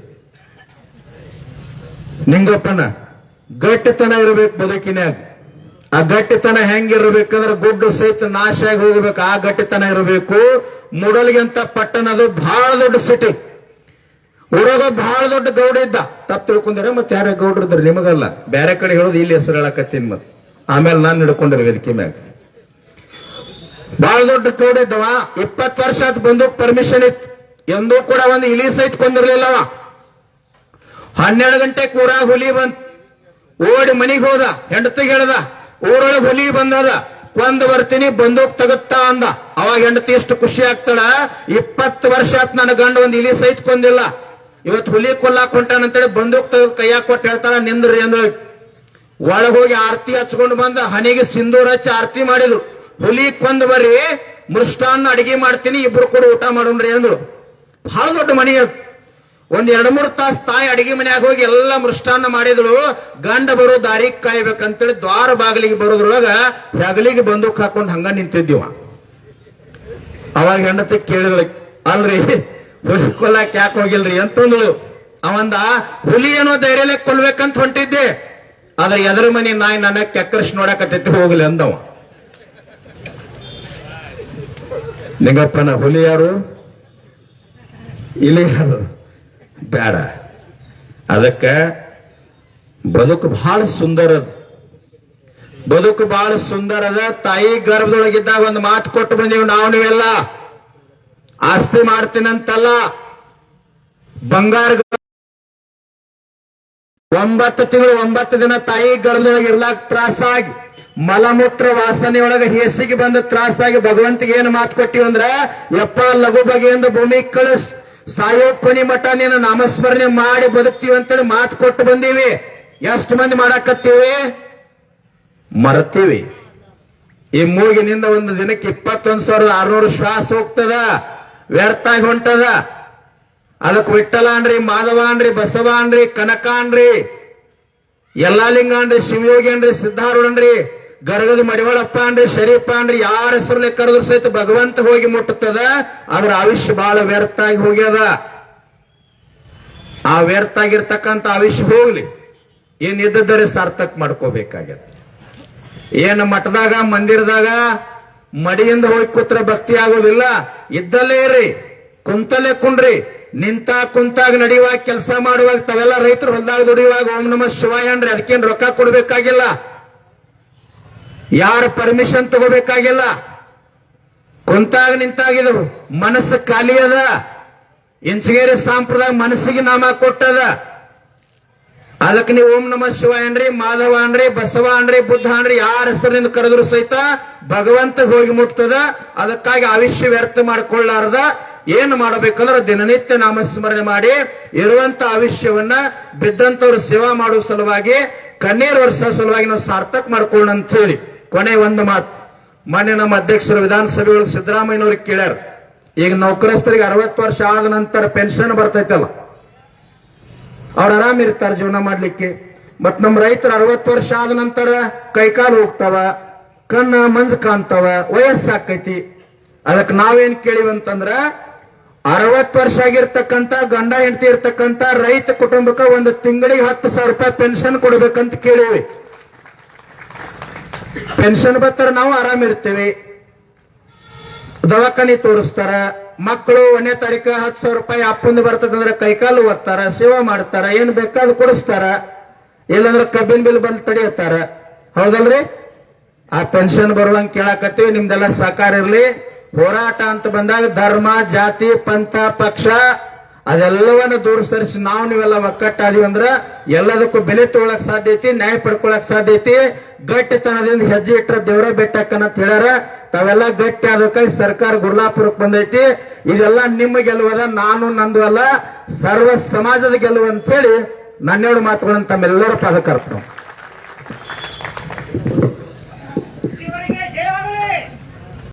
ನಿಂಗಪ್ಪನ ಗಟ್ಟಿತನ ಇರಬೇಕು ಬದುಕಿನ್ಯಾಗ. ಆ ಗಟ್ಟಿತನ ಹೆಂಗಿರ್ಬೇಕಂದ್ರೆ ಗುಡ್ಡು ಸಹಿತ ನಾಶ ಆಗಿ ಹೋಗ್ಬೇಕು, ಆ ಗಟ್ಟಿತನ ಇರಬೇಕು. ಮೂಡಲ್ಗಿಂತ ಪಟ್ಟಣದು ಬಹಳ ದೊಡ್ಡ ಸಿಟಿ, ಊರಾಗ ಬಹಳ ದೊಡ್ಡ ಗೌಡ ಇದ್ದ. ತಪ್ಪು ತಿಳ್ಕೊಂಡ್ರೆ ಮತ್ತೆ ಯಾರ ಗೌಡ್ರು ಇದ್ರು, ನಿಮಗಲ್ಲ, ಬೇರೆ ಕಡೆ ಹೇಳೋದು ಇಲ್ಲಿ ಹೆಸರು ಹೇಳಕತ್ತೀನಿ. ಮತ್ ಆಮೇಲೆ ನಾನು ಹಿಡ್ಕೊಂಡ್ರಿ ವೇದಿಕೆ ಮ್ಯಾಗ. ಬಹಳ ದೊಡ್ಡ ಗೌಡ ಇದ್ದವ, 20 ವರ್ಷ ಆಯ್ತು ಬಂದೂಕ್ ಪರ್ಮಿಷನ್ ಇತ್ತು, ಎಂದೂ ಕೂಡ ಒಂದು ಇಲಿ ಸಹಿತ ಕೊಂದಿರ್ಲಿಲ್ಲವ. 12 ಗಂಟೆಗೆ ಊರಾಗ ಹುಲಿ ಬಂತ್, ಓಡಿ ಮನಿಗೆ ಹೋದ, ಹೆಂಡತಿಗೆ ಹೇಳ್ದ, ಊರೊಳಗೆ ಹುಲಿ ಬಂದದ, ಕೊಂದು ಬರ್ತೀನಿ, ಬಂದೂಕ್ ತಗುತ್ತಾ ಅಂದ. ಅವಾಗ ಹೆಂಡತಿ ಎಷ್ಟು ಖುಷಿ ಆಗ್ತಾಳ, 20 ವರ್ಷ ಆತ್ ನನ್ನ ಗಂಡ ಒಂದು ಇಲಿ ಸಹಿತ ಕೊಂದಿಲ್ಲ, ಇವತ್ತು ಹುಲಿ ಕೊಲ್ಲಾಕ್ ಹೊಂಟಾನಂತೇಳಿ ಬಂದೂಕ್ ತೆಗೆದು ಕೈಯಾಗ ಕೊಟ್ಟು ಹೇಳ್ತಾಳ, ನಿಂದ್ರಿ ಅಂದಳು. ಒಳಗೆ ಹೋಗಿ ಆರತಿ ಹಚ್ಕೊಂಡು ಬಂದ, ಹನಿಗೆ ಸಿಂಧೂರ ಹಚ್ಚಿ ಆರತಿ ಮಾಡಿದ್ರು. ಹುಲಿ ಕೊಂದು ಬರ್ರಿ, ಮೃಷ್ಟಾನ್ನ ಅಡಿಗೆ ಮಾಡ್ತೀನಿ, ಇಬ್ರು ಕೂಡ ಊಟ ಮಾಡೋಣ್ರಿ ಅಂದ್ರು. ಬಹಳ ದೊಡ್ಡ ಮನೆ, ಒಂದ್ 2-3 ತಾಸು ತಾಯಿ ಅಡಿಗೆ ಮನ್ಯಾಗ ಹೋಗಿ ಎಲ್ಲ ಮೃಷ್ಟಾನ್ನ ಮಾಡಿದ್ರು. ಗಂಡ ಬರೋ ದಾರಿ ಕಾಯ್ಬೇಕಂತೇಳಿ ದ್ವಾರ ಬಾಗಿಲಿಗೆ ಬರೋದ್ರೊಳಗ ಹೆಗಲಿಗೆ ಬಂದೂಕ್ ಹಾಕೊಂಡು ಹಂಗ ನಿಂತಿದ್ದೀವ. ಅವಾಗ ಹೆಂಡತಿ ಕೇಳಿದ್ಳ, ಅಲ್ರಿ ಹುಲಿ ಕೊಲ್ಲಾಕ್ ಯಾಕೆ ಹೋಗಿಲ್ರಿ ಅಂತಂದಳು. ಅವಂದ, ಹುಲಿ ಏನೋ ಧೈರ್ಯಲೆ ಕೊಲ್ಬೇಕಂತ ಹೊಂಟಿದ್ದೆ, ಆದ್ರೆ ಎದರ ಮನಿ ನಾಯಿ ನನ್ನ ಕೆಕ್ಕರ್ಸ್ ನೋಡಕತ್ತೈತಿ, ಹೋಗ್ಲಿ ಅಂದವ. ನಿಂಗಪ್ಪನ ಹುಲಿ ಯಾರು, ಇಲಿ ಯಾರು ಬೇಡ. ಅದಕ್ಕ ಬದುಕು ಬಹಳ ಸುಂದರ ಅದ, ಬದುಕು ಬಹಳ ಸುಂದರ ಅದ. ತಾಯಿ ಗರ್ಭದೊಳಗಿದ್ದಾಗ ಒಂದು ಮಾತು ಕೊಟ್ಟು ಬಂದೀವಿ ನಾವು, ನೀವೆಲ್ಲ ಆಸ್ತಿ ಮಾಡ್ತೀನಂತಲ್ಲ, ಬಂಗಾರ 9 ತಿಂಗಳು 9 ದಿನ ತಾಯಿ ಗರ್ಭದೊಳಗೆ ಇರ್ಲಾಕ್ ತ್ರಾಸಾಗಿ, ಮಲಮೂತ್ರ ವಾಸನೆಯೊಳಗೆ ಹೇಸಿಗೆ ಬಂದ ತ್ರಾಸಾಗಿ ಭಗವಂತಿಗೆ ಏನು ಮಾತು ಕೊಟ್ಟಿವಂದ್ರ, ಯಪ್ಪ ಲಘು ಬಗೆಯಿಂದ ಭೂಮಿ ಕಳಿಸ್, ಸಾಯೋ ಕೊನಿ ಮಠ ನೀನು ನಾಮಸ್ಮರಣೆ ಮಾಡಿ ಬದುಕ್ತೀವಿ ಅಂತೇಳಿ ಮಾತು ಕೊಟ್ಟು ಬಂದೀವಿ. ಎಷ್ಟು ಮಂದಿ ಮಾಡಾಕತ್ತೀವಿ, ಮರತೀವಿ. ಈ ಮೂಗಿನಿಂದ ಒಂದು ದಿನಕ್ಕೆ 21,600 ಶ್ವಾಸ ಹೋಗ್ತದ. ವ್ಯರ್ಥ ಆಗಿ ಹೊಂಟದ. ಅದಕ್ಕೆ ವಿಠಲ ಅನ್ರಿ, ಮಾಧವ ಅನ್ರಿ, ಬಸವ ಅನ್ರಿ, ಕನಕ ಅನ್ರಿ, ಯಲ್ಲಾಲಿಂಗ ಅನ್ರಿ, ಶಿವಯೋಗಿ ಅನ್ರಿ, ಸಿದ್ಧಾರೂಢ ಅನ್ರಿ, ಗರಗದ ಮಡಿವಾಳಪ್ಪ ಅನ್ರಿ, ಶರೀಫ ಅನ್ರಿ, ಯಾರ ಹೆಸರಲ್ಲಿ ಕರೆದ್ರು ಸಹಿತ ಭಗವಂತ ಹೋಗಿ ಮುಟ್ಟುತ್ತದ. ಅದ್ರ ಆಯುಷ್ಯ ಬಹಳ ವ್ಯರ್ಥ ಆಗಿ ಹೋಗ್ಯದ. ಆ ವ್ಯರ್ಥ ಆಗಿರ್ತಕ್ಕಂಥ ಆಯುಷ್ಯ ಹೋಗ್ಲಿ, ಏನ್ ಇದ್ದದರೆ ಸಾರ್ಥಕ್ ಮಾಡ್ಕೋಬೇಕಾಗ್ಯದ. ಏನ್ ಮಠದಾಗ ಮಂದಿರದಾಗ ಮಡಿಯಿಂದ ಹೋಗಿ ಕೂತ್ರ ಭಕ್ತಿ ಆಗೋದಿಲ್ಲ. ಇದ್ದಲ್ಲೇ ಇರ್ರಿ, ಕುಂತಲ್ಲೇ ಕುಂಡ್ರಿ. ನಿಂತ ಕುಂತಾಗ ನಡೆಯುವಾಗ, ಕೆಲಸ ಮಾಡುವಾಗ, ತಾವೆಲ್ಲ ರೈತರು ಹೊಲದಾಗ ದುಡಿಯುವಾಗ ಓಂ ನಮಃ ಶಿವಾಯ ಅನ್ರಿ. ಅದಕ್ಕೇನ್ ರೊಕ್ಕ ಕೊಡ್ಬೇಕಾಗಿಲ್ಲ, ಯಾರ ಪರ್ಮಿಷನ್ ತಗೋಬೇಕಾಗಿಲ್ಲ. ಕುಂತಾಗ ನಿಂತಾಗಿದ್ರು ಮನಸ್ಸು ಖಾಲಿ ಅದ. ಇಂಚಗೇರಿ ಸಂಪ್ರದಾಯ ಮನಸ್ಸಿಗೆ ನಾಮ ಕೊಟ್ಟದ. ಅದಕ್ಕೆ ನೀವು ಓಂ ನಮಃ ಶಿವಾಯ ಅನ್ರಿ, ಮಾಧವ ಅನ್ರಿ, ಬಸವ ಅನ್ರಿ, ಬುದ್ಧ ಅನ್ರಿ, ಯಾರ ಹೆಸರಿನಿಂದ ಕರೆದ್ರು ಸಹಿತ ಭಗವಂತ ಹೋಗಿ ಮುಟ್ತದ. ಅದಕ್ಕಾಗಿ ಆಯುಷ್ಯ ವ್ಯರ್ಥ ಮಾಡ್ಕೊಳ್ಳಾರ್ದ ಏನ್ ಮಾಡಬೇಕಂದ್ರೆ ದಿನನಿತ್ಯ ನಾಮಸ್ಮರಣೆ ಮಾಡಿ ಇರುವಂತ ಆಯುಷ್ಯವನ್ನ ಬಿದ್ದಂತವ್ರು ಸೇವಾ ಮಾಡುವ ಸಲುವಾಗಿ, ಕಣ್ಣೀರು ವರ್ಷ ಸಲುವಾಗಿ ನಾವು ಸಾರ್ಥಕ್ ಮಾಡ್ಕೊಳ್ಳೋಣ ಅಂತ ಹೇಳಿ ಕೊನೆ ಒಂದು ಮಾತು. ಮೊನ್ನೆ ನಮ್ಮ ಅಧ್ಯಕ್ಷರು ವಿಧಾನಸಭೆ ಒಳಗೆ ಸಿದ್ದರಾಮಯ್ಯನವ್ರಿಗೆ ಕೇಳ್ಯಾರ, ಈಗ ನೌಕರಸ್ಥರಿಗೆ 60 ವರ್ಷ ಆದ ನಂತರ ಪೆನ್ಷನ್ ಬರ್ತೈತಲ್ಲ, ಅವ್ರು ಆರಾಮ್ ಇರ್ತಾರೆ ಜೀವನ ಮಾಡ್ಲಿಕ್ಕೆ. ಮತ್ ನಮ್ ರೈತರು 60 ವರ್ಷ ಆದ ನಂತರ ಕೈಕಾಲು ಹೋಗ್ತಾವ, ಕಣ್ಣ ಮಂಜ್ ಕಾಣ್ತಾವ, ವಯಸ್ಸಾಕೈತಿ. ಅದಕ್ಕೆ ನಾವೇನ್ ಕೇಳಿವಂತಂದ್ರ 60 ವರ್ಷ ಆಗಿರ್ತಕ್ಕಂಥ ಗಂಡ ಹೆಂಡತಿ ಇರ್ತಕ್ಕಂಥ ರೈತ ಕುಟುಂಬಕ್ಕೆ ಒಂದು ತಿಂಗಳಿಗೆ 10,000 ರೂಪಾಯಿ ಪೆನ್ಷನ್ ಕೊಡ್ಬೇಕಂತ ಕೇಳಿವಿ. ಪೆನ್ಷನ್ ಬರ್ತಾರ, ನಾವು ಆರಾಮ್ ಇರ್ತೇವೆ. ದವಾಖಾನಿ ತೋರಿಸ್ತಾರ, ಮಕ್ಕಳು 1ನೇ ತಾರೀಕು 10,000 ರೂಪಾಯಿ ಅಪ್ಪಂದು ಬರ್ತದಂದ್ರೆ ಕೈಕಾಲು ಓದ್ತಾರ, ಸೇವಾ ಮಾಡ್ತಾರ, ಏನ್ ಬೇಕಾದ್ ಕೊಡಿಸ್ತಾರ. ಇಲ್ಲಾಂದ್ರೆ ಕಬ್ಬಿನ ಬಿಲ್ ಬಂದ್ ತಡಿಯತ್ತಾರ. ಹೌದಲ್ರಿ? ಆ ಪೆನ್ಷನ್ ಬರುವಂಗ್ ಕೇಳಾಕತ್ತೀವಿ. ನಿಮ್ದೆಲ್ಲ ಸಹಕಾರ ಇರ್ಲಿ. ಹೋರಾಟ ಅಂತ ಬಂದಾಗ ಧರ್ಮ, ಜಾತಿ, ಪಂಥ, ಪಕ್ಷ ಅದೆಲ್ಲವನ್ನ ದೂರ ಸರಿಸಿ ನಾವು ನೀವೆಲ್ಲ ಒಕ್ಕಟ್ಟಾದೀವಿ ಅಂದ್ರ ಎಲ್ಲದಕ್ಕೂ ಬೆಲೆ ತಗೊಳಕ್ ಸಾಧ್ಯ ಐತಿ, ನ್ಯಾಯ ಪಡ್ಕೊಳಕ್ ಸಾಧ್ಯ ಐತಿ. ಗಟ್ಟಿತನದಿಂದ ಹೆಜ್ಜೆ ಇಟ್ರ ದೇವರೇ ಬೆಟ್ಟಕ್ಕಂತ ಹೇಳ್ಯಾರ. ತಾವೆಲ್ಲ ಗಟ್ಟಿ ಆದಕ್ಕ ಸರ್ಕಾರ ಗುರ್ಲಾಪುರಕ್ಕೆ ಬಂದೈತಿ. ಇದೆಲ್ಲ ನಿಮ್ಮ ಗೆಲುವದ, ನಾನು ನಂದು ಅಲ್ಲ, ಸರ್ವ ಸಮಾಜದ ಗೆಲುವು ಅಂತ ಹೇಳಿ ನನ್ನೆರಡು ಮಾತುಗಳನ್ನು ತಮ್ಮೆಲ್ಲರ ಪಾದಕರ್ತ.